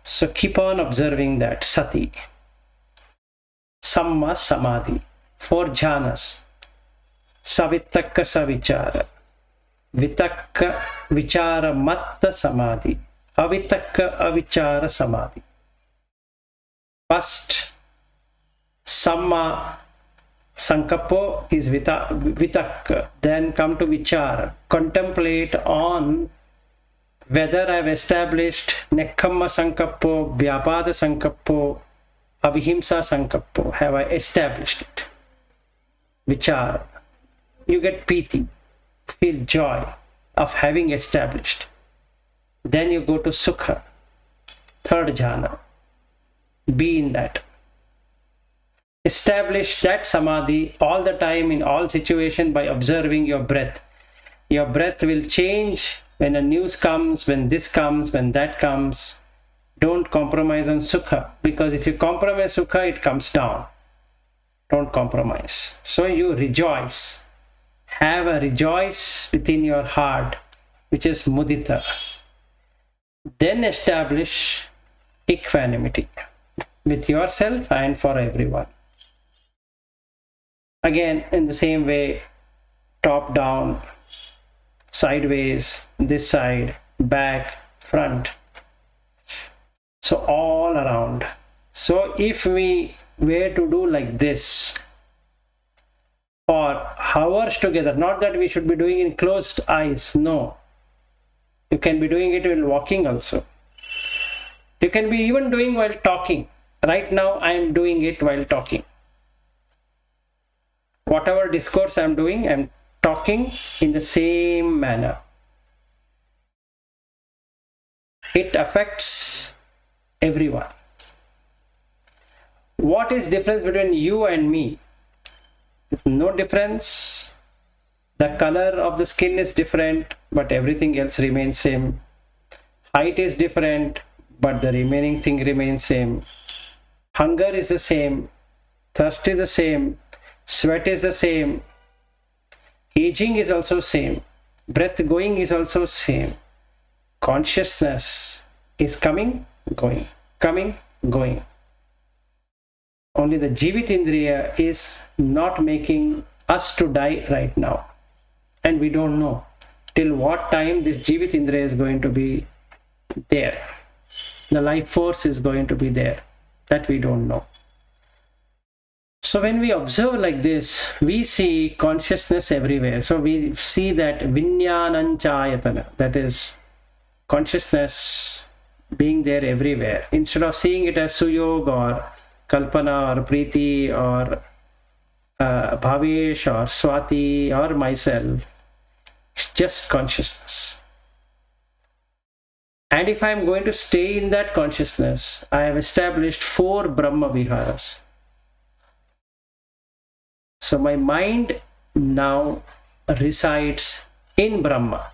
So keep on observing that. Sati. Samma samadhi. 4 jhanas. Savittakka savichara. Vitakka vichara matta samadhi. Avitakka avichara samadhi. First, samma sankappo is vitakka. Then come to vichara. Contemplate on whether I have established nekkhamma sankappo, vyapada sankappo, avihimsa sankappo. Have I established it? Vichara. You get piti, feel joy of having established. Then you go to sukha, 3rd jhana. Be in that. Establish that samadhi all the time, in all situations, by observing your breath. Your breath will change when a news comes, when this comes, when that comes. Don't compromise on sukha, because if you compromise sukha, it comes down. Don't compromise. So you rejoice. Have a rejoice within your heart, which is mudita. Then establish equanimity with yourself and for everyone. Again, in the same way, top down, sideways, this side, back, front. So all around. So if we were to do like this for hours together, not that we should be doing in closed eyes, no. You can be doing it while walking also. You can be even doing while talking. Right now I am doing it while talking. Whatever discourse I am doing, I am talking in the same manner. It affects everyone. What is difference between you and me? No difference. The color of the skin is different, but everything else remains same. Height is different, but the remaining thing remains same. Hunger is the same. Thirst is the same. Sweat is the same. Aging is also same. Breath going is also same. Consciousness is coming, going, coming, going. Only the Jivit Indriya is not making us to die right now. And we don't know till what time this Jivit Indriya is going to be there. The life force is going to be there. That we don't know. So when we observe like this, we see consciousness everywhere. So we see that Vinyananchayatana, that is consciousness being there everywhere. Instead of seeing it as Suyog or Kalpana or Preeti or Bhavesh or Swati or myself, it's just consciousness. And if I am going to stay in that consciousness, I have established 4 Brahma Viharas. So my mind now resides in Brahma.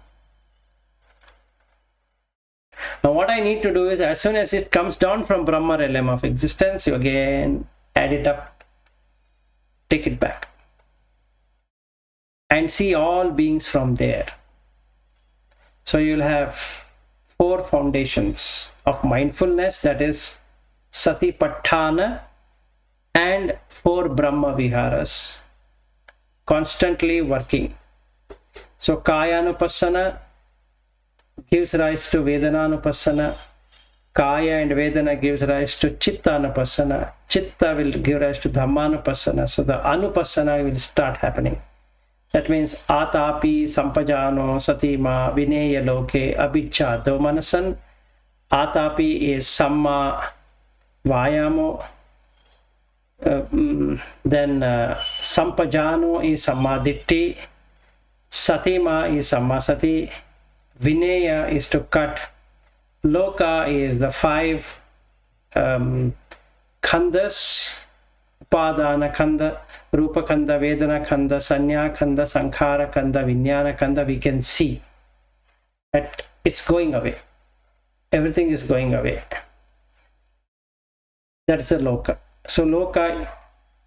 Now what I need to do is, as soon as it comes down from Brahma realm of existence, you again add it up, take it back, and see all beings from there. So you'll have 4 foundations of mindfulness, that is Satipatthana, and 4 Brahma Viharas constantly working. So Kayanupassana gives rise to Vedananupassana. Kaya and Vedana gives rise to Chittanupassana. Chitta will give rise to Dhammanupassana. So the Anupassana will start happening. That means Atapi, Sampajano, Satima, Vineya Loke, Abhiccha, Domanasan. Atapi is Samma, Vayamo. Then Sampajano is Samadhitti. Satima is Sammasati. Vineya is to cut. Loka is the 5 khandas. Upadana khanda, Rupa khanda, Vedana khanda, Sanya khanda, Sankhara khanda, Vijnana khanda. We can see that it's going away. Everything is going away. That's the Loka. So Loka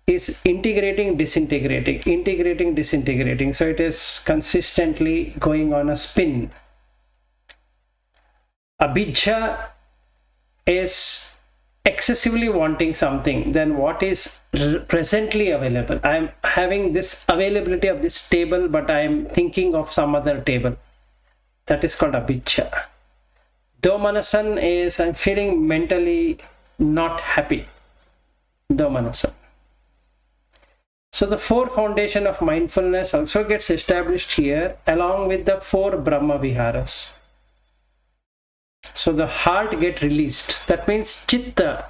is integrating, disintegrating, integrating, disintegrating. So it is consistently going on a spin. Abhijja is excessively wanting something than what is presently available. I am having this availability of this table, but I am thinking of some other table. That is called Abhijja. Domanasan is I am feeling mentally not happy. Domanasan. So the 4 foundation of mindfulness also gets established here along with the 4 Brahma Viharas. So the heart get released. That means Chitta,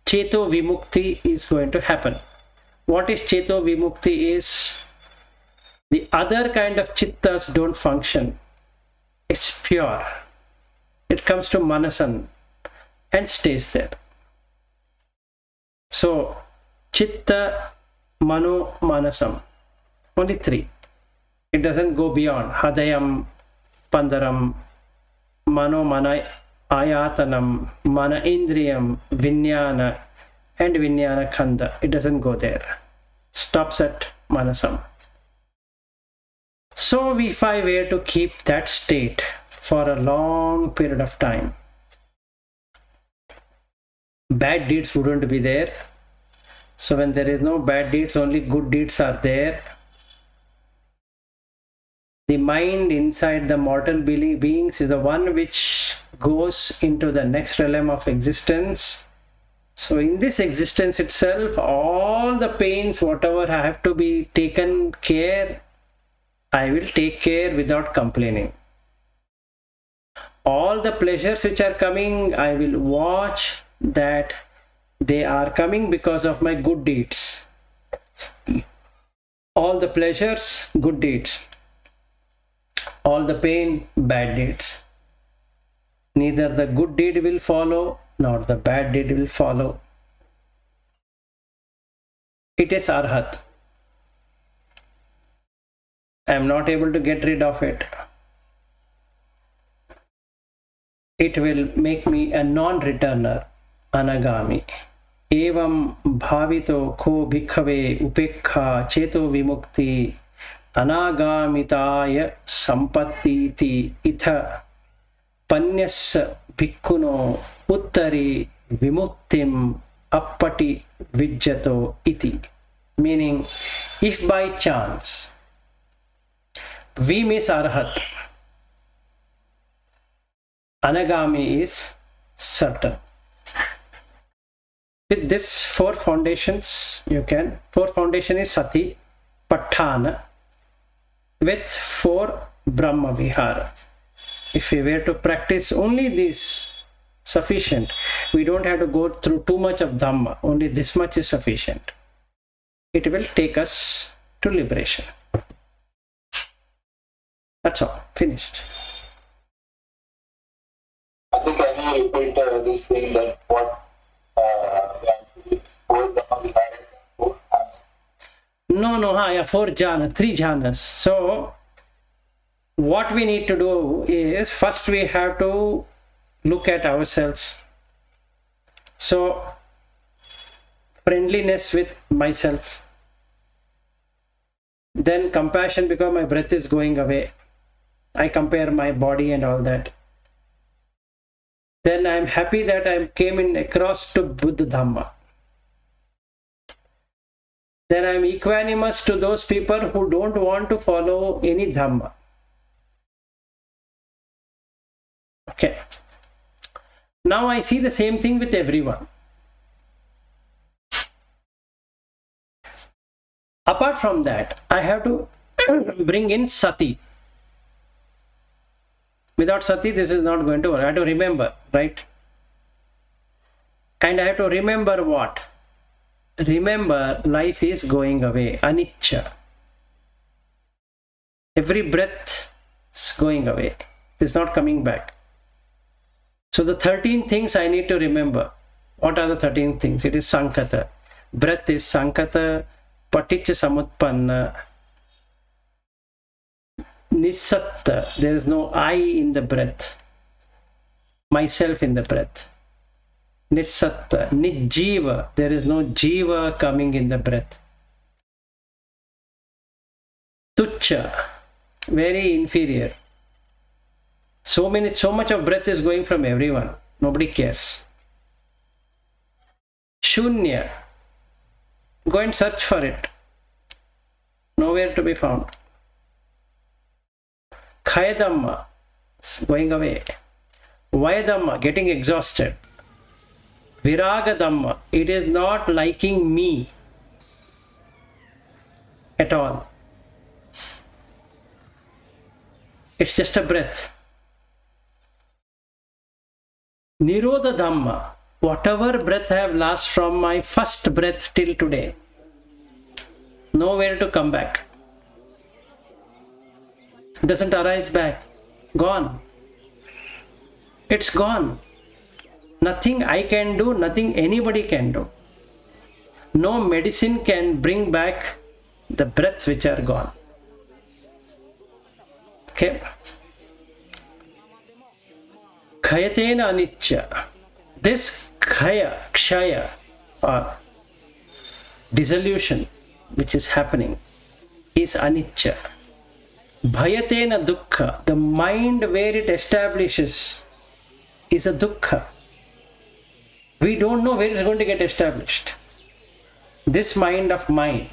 Cheto Vimukti is going to happen. What is Cheto Vimukti is the other kind of Chittas don't function. It's pure. It comes to Manasan and stays there. So Chitta, Mano, Manasam. Only 3. It doesn't go beyond. Hadayam, Pandaram, Mano, Mana, Ayatanam, Mana Indriyam, Vijnana, and Vijnana Khanda. It doesn't go there. Stops at Manasam. So if I were to keep that state for a long period of time, bad deeds wouldn't be there. So when there is no bad deeds, only good deeds are there. The mind inside the mortal beings is the one which goes into the next realm of existence. So in this existence itself, all the pains, whatever have to be taken care, I will take care without complaining. All the pleasures which are coming, I will watch that they are coming because of my good deeds. All the pleasures, good deeds. All the pain, bad deeds. Neither the good deed will follow, nor the bad deed will follow. It is arhat. I am not able to get rid of it. It will make me a non-returner, anagami. Evam bhavito ko bhikkhave upekha cheto vimukti anagamitaya sampattiti itha panyassa bhikkhuno uttari vimuktim appati vijjato iti. Meaning, if by chance we miss arhat, anagami is certain. With this 4 foundations, you can. 4 foundation is sati, patthana, with 4 Brahma Vihara. If we were to practice only this, sufficient. We don't have to go through too much of Dhamma. Only this much is sufficient. It will take us to liberation. That's all. Finished.
I think can you repeat this thing that what four Brahma Viharas and four
No, 4 jhana, 3 jhanas. So, what we need to do is, first we have to look at ourselves. So, friendliness with myself. Then compassion because my breath is going away. I compare my body and all that. Then I am happy that I came in across to Buddha Dhamma. Then I am equanimous to those people who don't want to follow any Dhamma. Okay. Now I see the same thing with everyone. Apart from that, I have to bring in sati. Without sati, this is not going to work. I have to remember, right? And I have to remember what? Remember, life is going away. Anicca. Every breath is going away. It is not coming back. So the 13 things I need to remember. What are the 13 things? It is sankata. Breath is sankata. Paticca samutpanna. Nisatta. There is no I in the breath. Myself in the breath. Nisatta. Nijjiva. There is no jiva coming in the breath. Tucca. Very inferior. So much of breath is going from everyone. Nobody cares. Shunya. Go and search for it. Nowhere to be found. Khayadhamma. Going away. Vayadhamma. Getting exhausted. Viragadhamma. It is not liking me at all. It's just a breath. Nirodha Dhamma, whatever breath I have lost from my first breath till today, nowhere to come back. Doesn't arise back. Gone. It's gone. Nothing I can do, nothing anybody can do. No medicine can bring back the breaths which are gone. Okay. Khayatena anicca. This kshaya or dissolution which is happening is anicca. Bhayatena dukkha. The mind where it establishes is a dukkha. We don't know where it's going to get established. This mind of mine,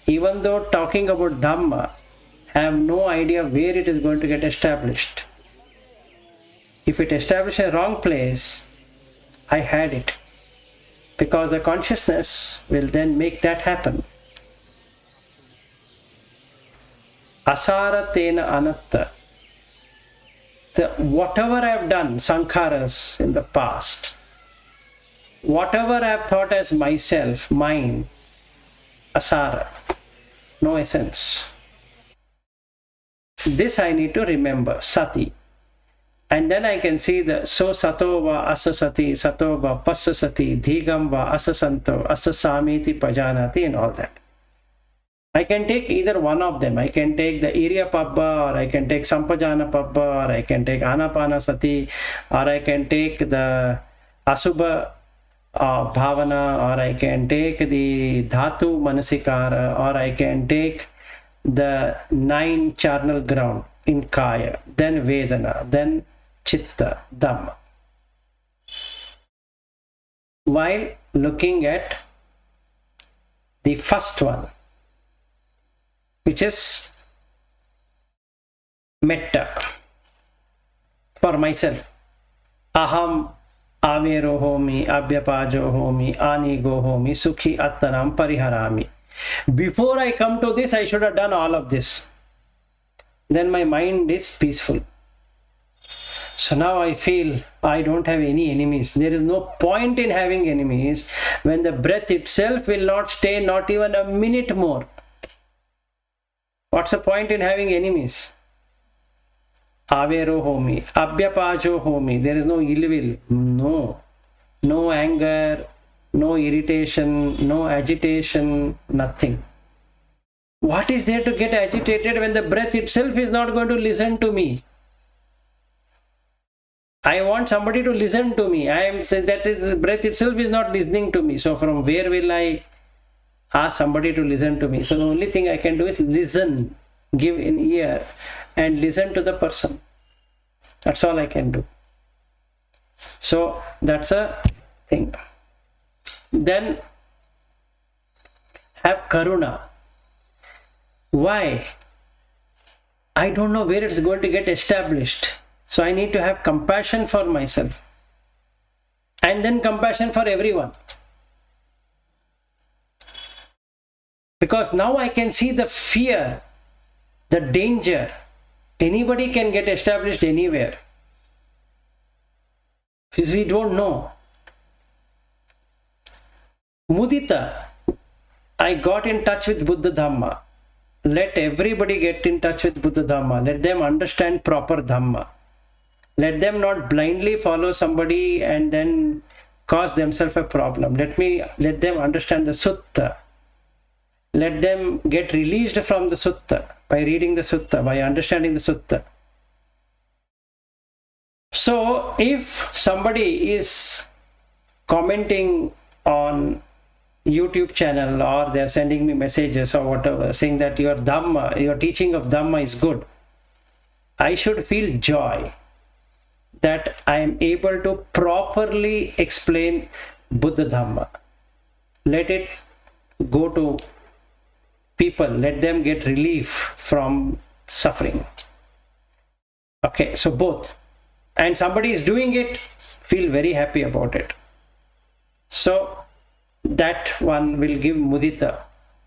even though talking about Dhamma, have no idea where it is going to get established. If it establishes a wrong place, I had it. Because the consciousness will then make that happen. Asara tena anatta. Whatever I have done, sankharas in the past, whatever I have thought as myself, mine, asara, no essence. This I need to remember, sati. And then I can see the so sato va asasati, sato va passasati, dhigam va asasanto, asasamiti pajanati, and all that. I can take either one of them. I can take the Iriya Pabba, or I can take Sampajana Pabba, or I can take Anapana Sati, or I can take the Asubha Bhavana, or I can take the Dhatu Manasikara, or I can take the 9 charnel ground in Kaya, then Vedana, then Chitta, Dhamma. While looking at the first one, which is metta, for myself. Aham avero homi, abhyapajo homi, anigo homi, sukhi attanam pariharami. Before I come to this, I should have done all of this. Then my mind is peaceful. So now I feel I don't have any enemies. There is no point in having enemies when the breath itself will not stay not even a minute more. What's the point in having enemies? Avero homi, abhyapajo homi. There is no ill will. No anger, no irritation, no agitation, nothing. What is there to get agitated when the breath itself is not going to listen to me? I want somebody to listen to me. I am saying that is the breath itself is not listening to me. So from where will I ask somebody to listen to me? So the only thing I can do is listen, give an ear and listen to the person. That's all I can do. So that's a thing. Then have karuna. Why? I don't know where it's going to get established. So I need to have compassion for myself. And then compassion for everyone. Because now I can see the fear, the danger. Anybody can get established anywhere. Because we don't know. Mudita, I got in touch with Buddha Dhamma. Let everybody get in touch with Buddha Dhamma. Let them understand proper Dhamma. Let them not blindly follow somebody and then cause themselves a problem. Let them understand the sutta. Let them get released from the sutta by reading the sutta, by understanding the sutta. So if somebody is commenting on YouTube channel or they're sending me messages or whatever saying that your Dhamma, your teaching of Dhamma is good, I should feel joy that I am able to properly explain Buddha Dhamma. Let it go to people, let them get relief from suffering. Okay, so both. And somebody is doing it, feel very happy about it. So that one will give mudita.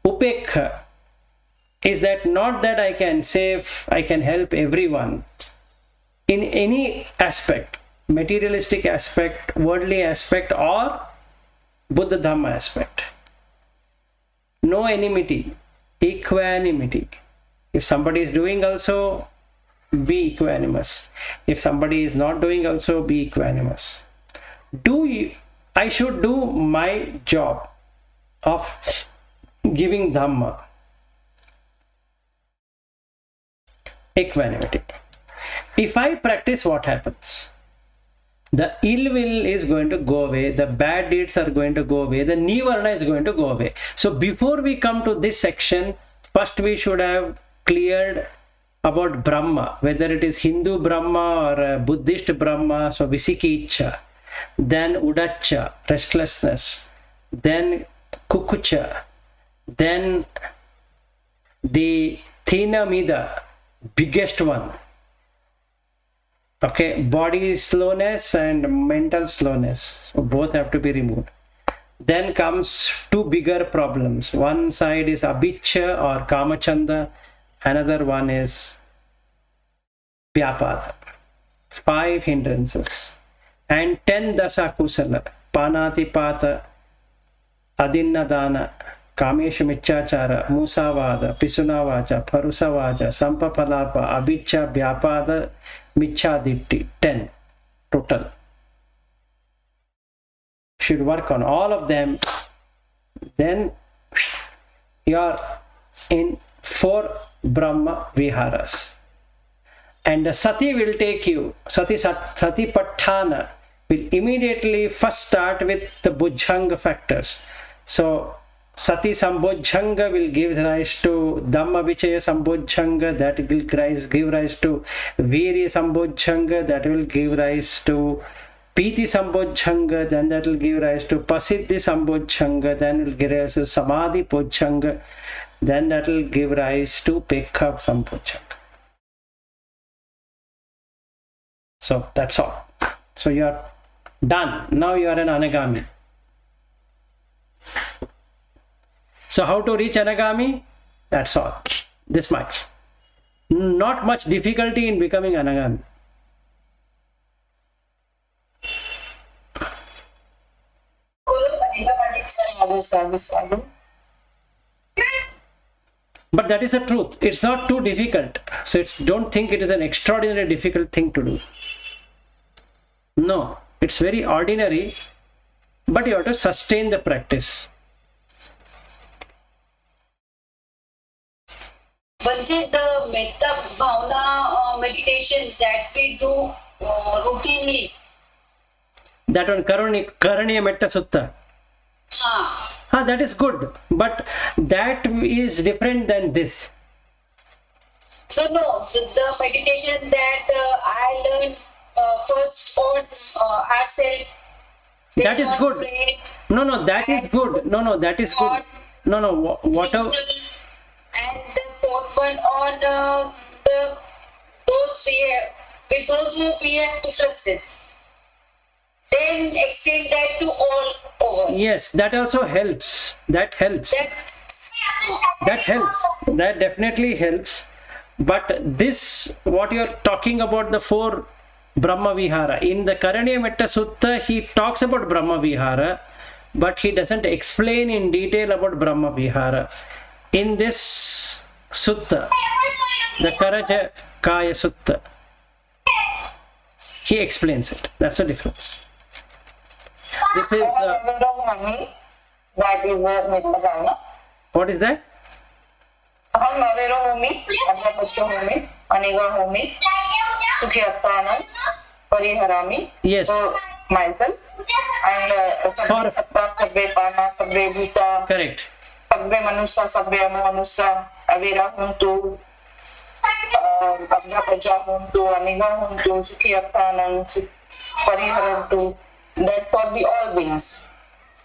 Upekha is that not that I can save, I can help everyone in any aspect, materialistic aspect, worldly aspect, or Buddha Dhamma aspect. No enmity, equanimity. If somebody is doing also, be equanimous. If somebody is not doing also, be equanimous. I should do my job of giving Dhamma. Equanimity. If I practice, what happens? The ill will is going to go away, the bad deeds are going to go away, the nivarana is going to go away. So before we come to this section, first we should have cleared about Brahma, whether it is Hindu Brahma or Buddhist Brahma, so Visikicha, then Udacha, restlessness, then Kukucha, then the Thinamida, biggest one. Okay, body slowness and mental slowness. So both have to be removed. Then comes two bigger problems. One side is abhiccha or kamachanda. Another one is vyapada. 5 hindrances. And 10 dasa kusala. Panatipata, adinnadana, kameshu michachara, musavada, pisunavacha, parusavacha, sampapalapa, abhiccha, vyapada, michaditti. 10 total. Should work on all of them. Then you are in 4 Brahma Viharas. And the sati will take you, sati patthana will immediately first start with the bujjhanga factors. So sati sambojjhanga will give rise to Dhamma vichaya sambojjhanga, that will give rise to virya sambojjhanga, that will give rise to piti sambojjhanga, then that will give rise to pasiddhi sambojjhanga, then will give rise to samadhi bojjhanga, then that will give rise to pekha sambojjhanga. So that's all. So you are done. Now you are an anagami. So how to reach anagami? That's all. This much. Not much difficulty in becoming anagami. But that is the truth. It's not too difficult. So don't think it is an extraordinary difficult thing to do. No, it's very ordinary, but you have to sustain the practice.
Bhante, the metta bhavana meditation that we do routinely.
That one, Karaniya Metta Sutta. That is good, but that is different than this.
So no, the meditation that I learned first on ourselves.
That is good. No, that is good. No, that is good. No, whatever.
And the fourth one on those who fear differences. Then extend that to all over.
Yes, that also helps. That helps. That helps. That definitely helps. But this, what you are talking about, the 4 Brahma Vihara. In the Karaniya Metta Sutta, he talks about Brahma Vihara, but he doesn't explain in detail about Brahma Vihara. In this Sutta, the Karajakāyasutta, he explains it. That's the difference. This is
that is metta bhavana.
What is that?
Aham avero homi, abhyapashya homi, aniga homi, sukhi attanam, pariharami.
Yes.
For myself. And sabbe satta, sabbe pana, sabbe bhuta.
Correct.
Sabbe manusa, sabbe amanusa, avera huntu, abhyapashya huntu, aniga huntu, sukhi attanam, pariharantu. That for the all beings.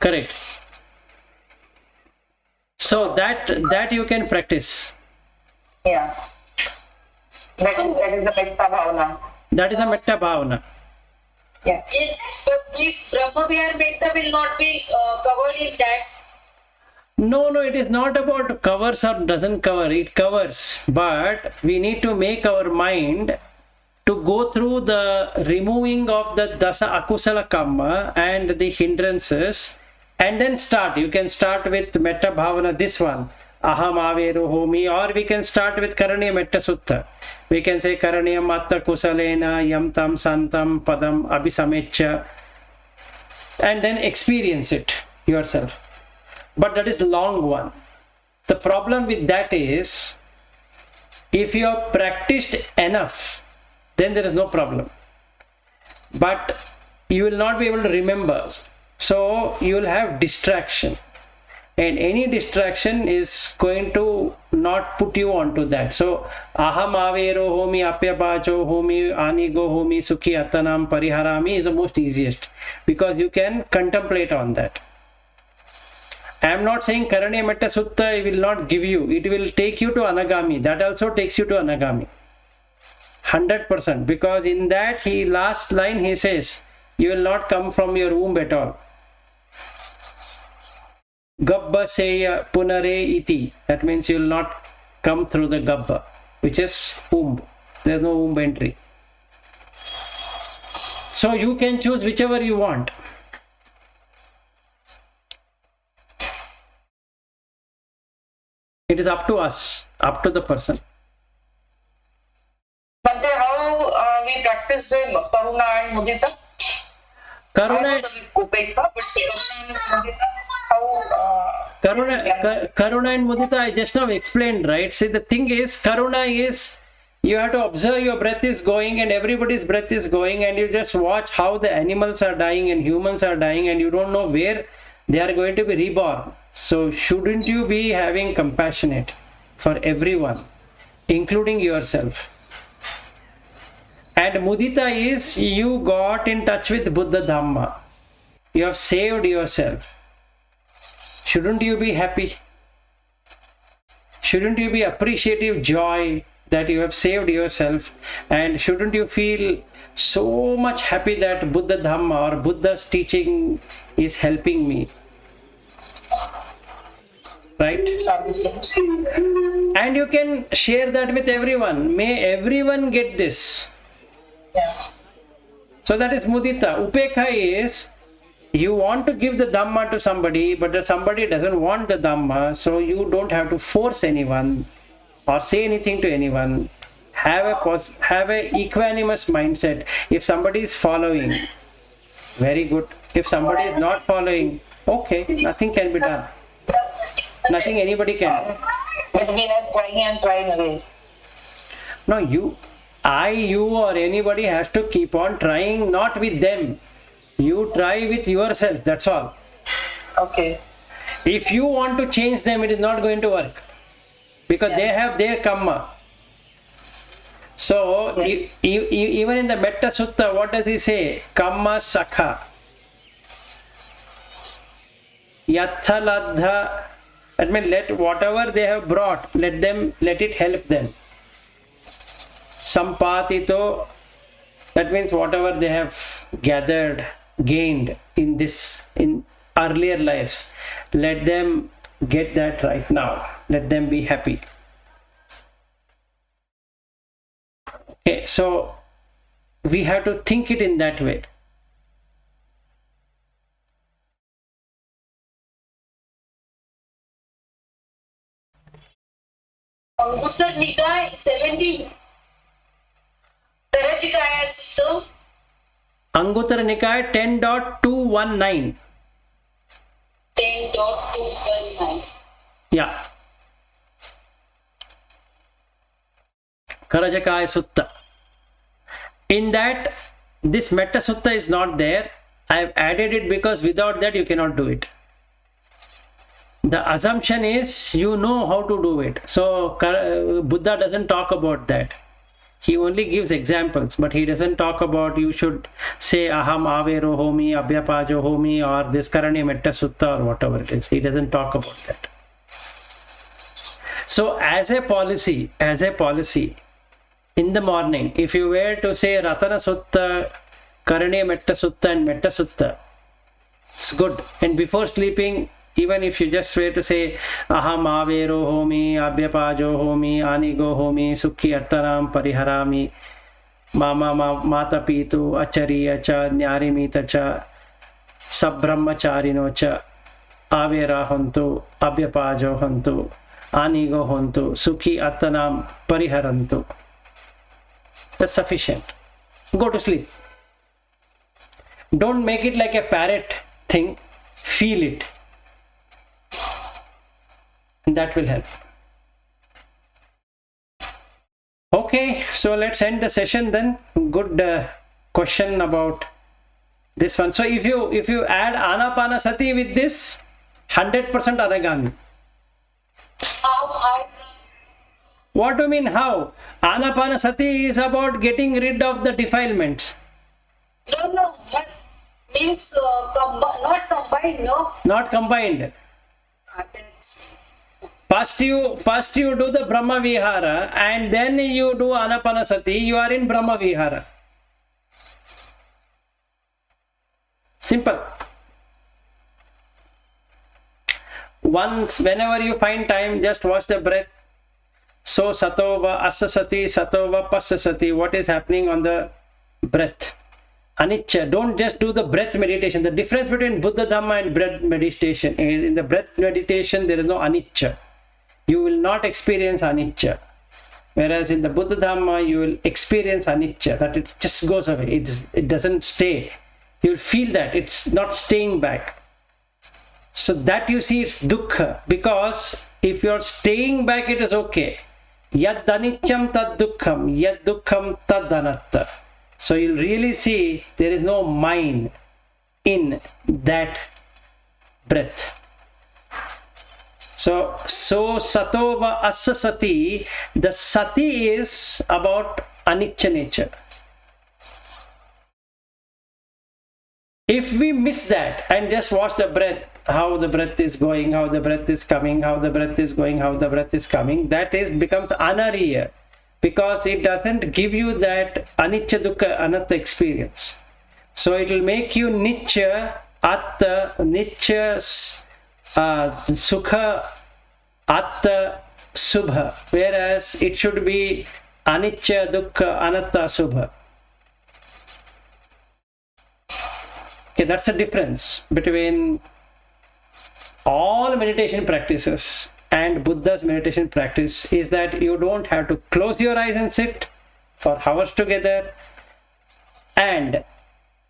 Correct. So that you can practice.
Yeah. That is the metta bhavana.
That is a metta bhavana.
Yeah.
Yes, but this Brahmavihara metta will not be covered in that.
No, it is not about covers or doesn't cover. It covers. But we need to make our mind to go through the removing of the dasa akusala kamma and the hindrances, and then start. You can start with metta bhavana, this one, aham averu homi, or we can start with Karaniya Metta Sutta. We can say Karaniyam atta kusalena yam tam santam padam abhisamecha, and then experience it yourself. But that is the long one. The problem with that is, if you have practiced enough, then there is no problem. But you will not be able to remember. So you will have distraction. And any distraction is going to not put you onto that. So, aham avero homi, apyapacho homi, anigo homi, sukhi attanam pariharami is the most easiest. Because you can contemplate on that. I am not saying Karaniya Metta Sutta will not give you. It will take you to Anagami. That also takes you to Anagami. 100%. Because in that last line he says, you will not come from your womb at all. Gabba seya punare iti. That means you will not come through the Gabba, which is womb. There is no womb entry. So you can choose whichever you want. It is up to us, up to the person.
But then how we practice the Karuna and Mudita?
Karuna,
Upekha, but Karuna and Mudita, how?
Karuna and Mudita I just now explained, right? See, the thing is, Karuna is, you have to observe your breath is going and everybody's breath is going, and you just watch how the animals are dying and humans are dying, and you don't know where they are going to be reborn. So shouldn't you be having compassionate for everyone, including yourself? And Mudita is, you got in touch with Buddha Dhamma. You have saved yourself. Shouldn't you be happy? Shouldn't you be appreciative joy that you have saved yourself? And shouldn't you feel so much happy that Buddha Dhamma or Buddha's teaching is helping me? Right? And you can share that with everyone. May everyone get this.
Yeah.
So that is Mudita. Upekha is, you want to give the Dhamma to somebody, but somebody doesn't want the Dhamma, so you don't have to force anyone or say anything to anyone. Have a equanimous mindset. If somebody is following, very good. If somebody is not following, okay, nothing can be done. Nothing anybody can.
But we are trying and trying away.
No, you or anybody has to keep on trying, not with them. You try with yourself, that's all.
Okay.
If you want to change them, it is not going to work. Because they have their karma. So,
Yes.
even in the Metta Sutta, what does he say? Kamma sakha. Yatha ladha. That means let whatever they have brought, let it help them. Sampatito, that means whatever they have gathered, gained in earlier lives, let them get that right now. Let them be happy. Okay, so we have to think it in that way.
Anguttara Nikaya 17. Karajakāyasutta.
Anguttara Nikaya 10.219.
10.219.
Yeah. Karajakāyasutta. In that, this Metta Sutta is not there. I have added it because without that you cannot do it. The assumption is you know how to do it. So Buddha doesn't talk about that. He only gives examples, but he doesn't talk about you should say aham avero homi, abhyapajo homi, or this Karaniya Metta Sutta or whatever it is. He doesn't talk about that. So as a policy, in the morning, if you were to say Ratana Sutta, Karaniya Metta Sutta and Metta Sutta, it's good. And before sleeping, even if you just were to say aham avero homi, abhyapajo homi, anigo homi, sukhi attanam pariharami, mama mata pitu, achariya cha, nyarimita cha, sabbrahmacharino cha, avera hontu, abhyapajo hontu, anigo hontu, sukhi attanam pariharantu. That's sufficient. Go to sleep. Don't make it like a parrot thing. Feel it. And that will help. Okay, so let's end the session then. Good question about this one. So if you add Anapanasati with this, 100% Anagami.
How?
What do you mean how? Anapanasati is about getting rid of the defilements.
No, that means not combined, no?
Not combined. First you do the Brahma Vihara and then you do Anapanasati, you are in Brahma Vihara. Simple. Once, whenever you find time, just watch the breath. So satova asasati, satova pasasati. What is happening on the breath? Anicca. Don't just do the breath meditation. The difference between Buddha Dhamma and breath meditation. In the breath meditation, there is no anicca. You will not experience anicca. Whereas in the Buddha Dhamma, you will experience anicca. That it just goes away. It doesn't stay. You will feel that it's not staying back. So that you see it's dukkha, because if you're staying back, it is okay. Yad aniccham tad dukkham, yad dukkham tad anatta. So you'll really see there is no mind in that breath. So satova asasati, the sati is about anicca nature. If we miss that and just watch the breath, how the breath is going, how the breath is coming, how the breath is going, how the breath is coming, that becomes anariya, because it doesn't give you that anicca dukkha anatta experience. So it will make you nicca atta, nicca sukha atta subha, whereas it should be anicca dukkha anatta subha. Okay, that's the difference between all meditation practices and Buddha's meditation practice, is that you don't have to close your eyes and sit for hours together, and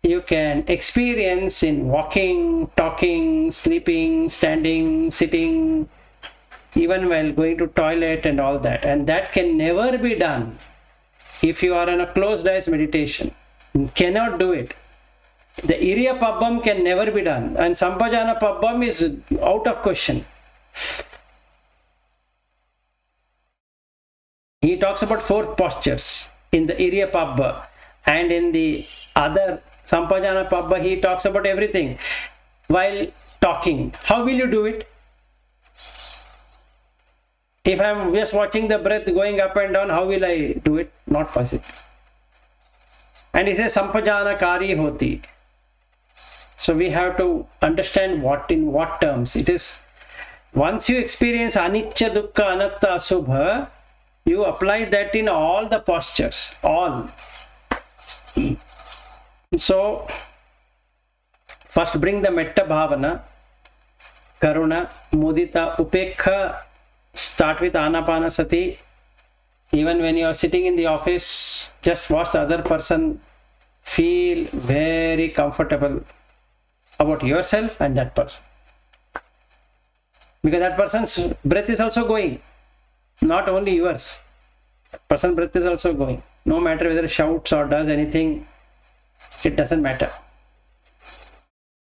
you can experience in walking, talking, sleeping, standing, sitting, even while going to toilet and all that. And that can never be done if you are in a closed eyes meditation. You cannot do it. The Iriya Pabbam can never be done, and Sampajana Pabbam is out of question. He talks about 4 postures in the Iriya Pabba, and in the other Sampajana Pabba he talks about everything while talking. How will you do it? If I am just watching the breath going up and down, how will I do it? Not possible. And he says Sampajana Kari Hoti. So we have to understand in what terms it is. Once you experience anicca dukkha anatta asubha, you apply that in all the postures, all. So first bring the metta bhavana, karuna, mudita, upekha. Start with anapanasati. Even when you are sitting in the office, just watch the other person, feel very comfortable about yourself and that person, because that person's breath is also going, not only yours. That person's breath is also going. No matter whether shouts or does anything, it doesn't matter.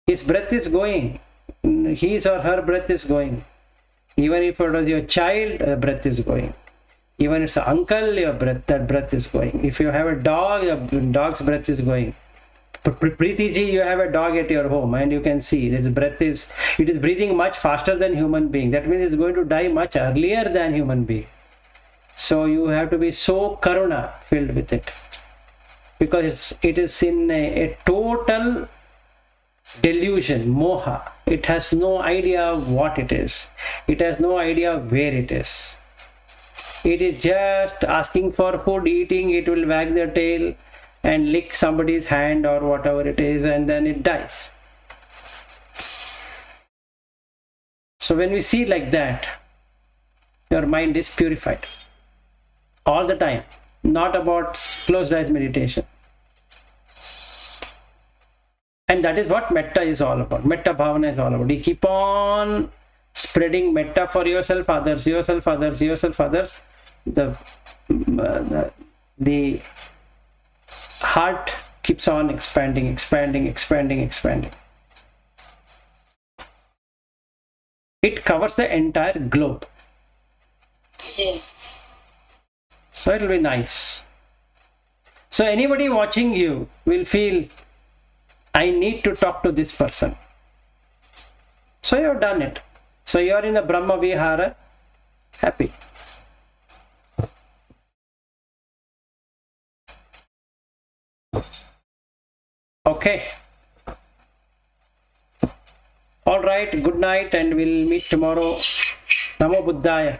His breath is going, his or her breath is going. Even if it was your child, breath is going. Even if it's an uncle, that breath is going. If you have a dog, your dog's breath is going. Preeti ji, you have a dog at your home and you can see its breath it is breathing much faster than human being. That means it's going to die much earlier than human being. So you have to be so karuna filled with it, because it is in a total delusion, moha. It has no idea what it is. It has no idea where it is. It is just asking for food, eating, it will wag the tail and lick somebody's hand or whatever it is, and then it dies. So when we see like that, your mind is purified all the time, not about closed eyes meditation. And that is what metta is all about. Metta bhavana is all about. You keep on spreading metta for yourself, others, yourself, others, yourself, others. The heart keeps on expanding, expanding, expanding, expanding. It covers the entire globe.
Yes.
So it will be nice. So anybody watching you will feel, I need to talk to this person. So you have done it. So you are in the Brahma Vihara, happy. Okay. All right, good night, and we'll meet tomorrow. Namo Buddhaya.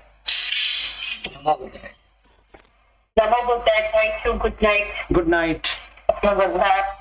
Namo Buddhaya. Thank you. Good night.
Good night.
Good night.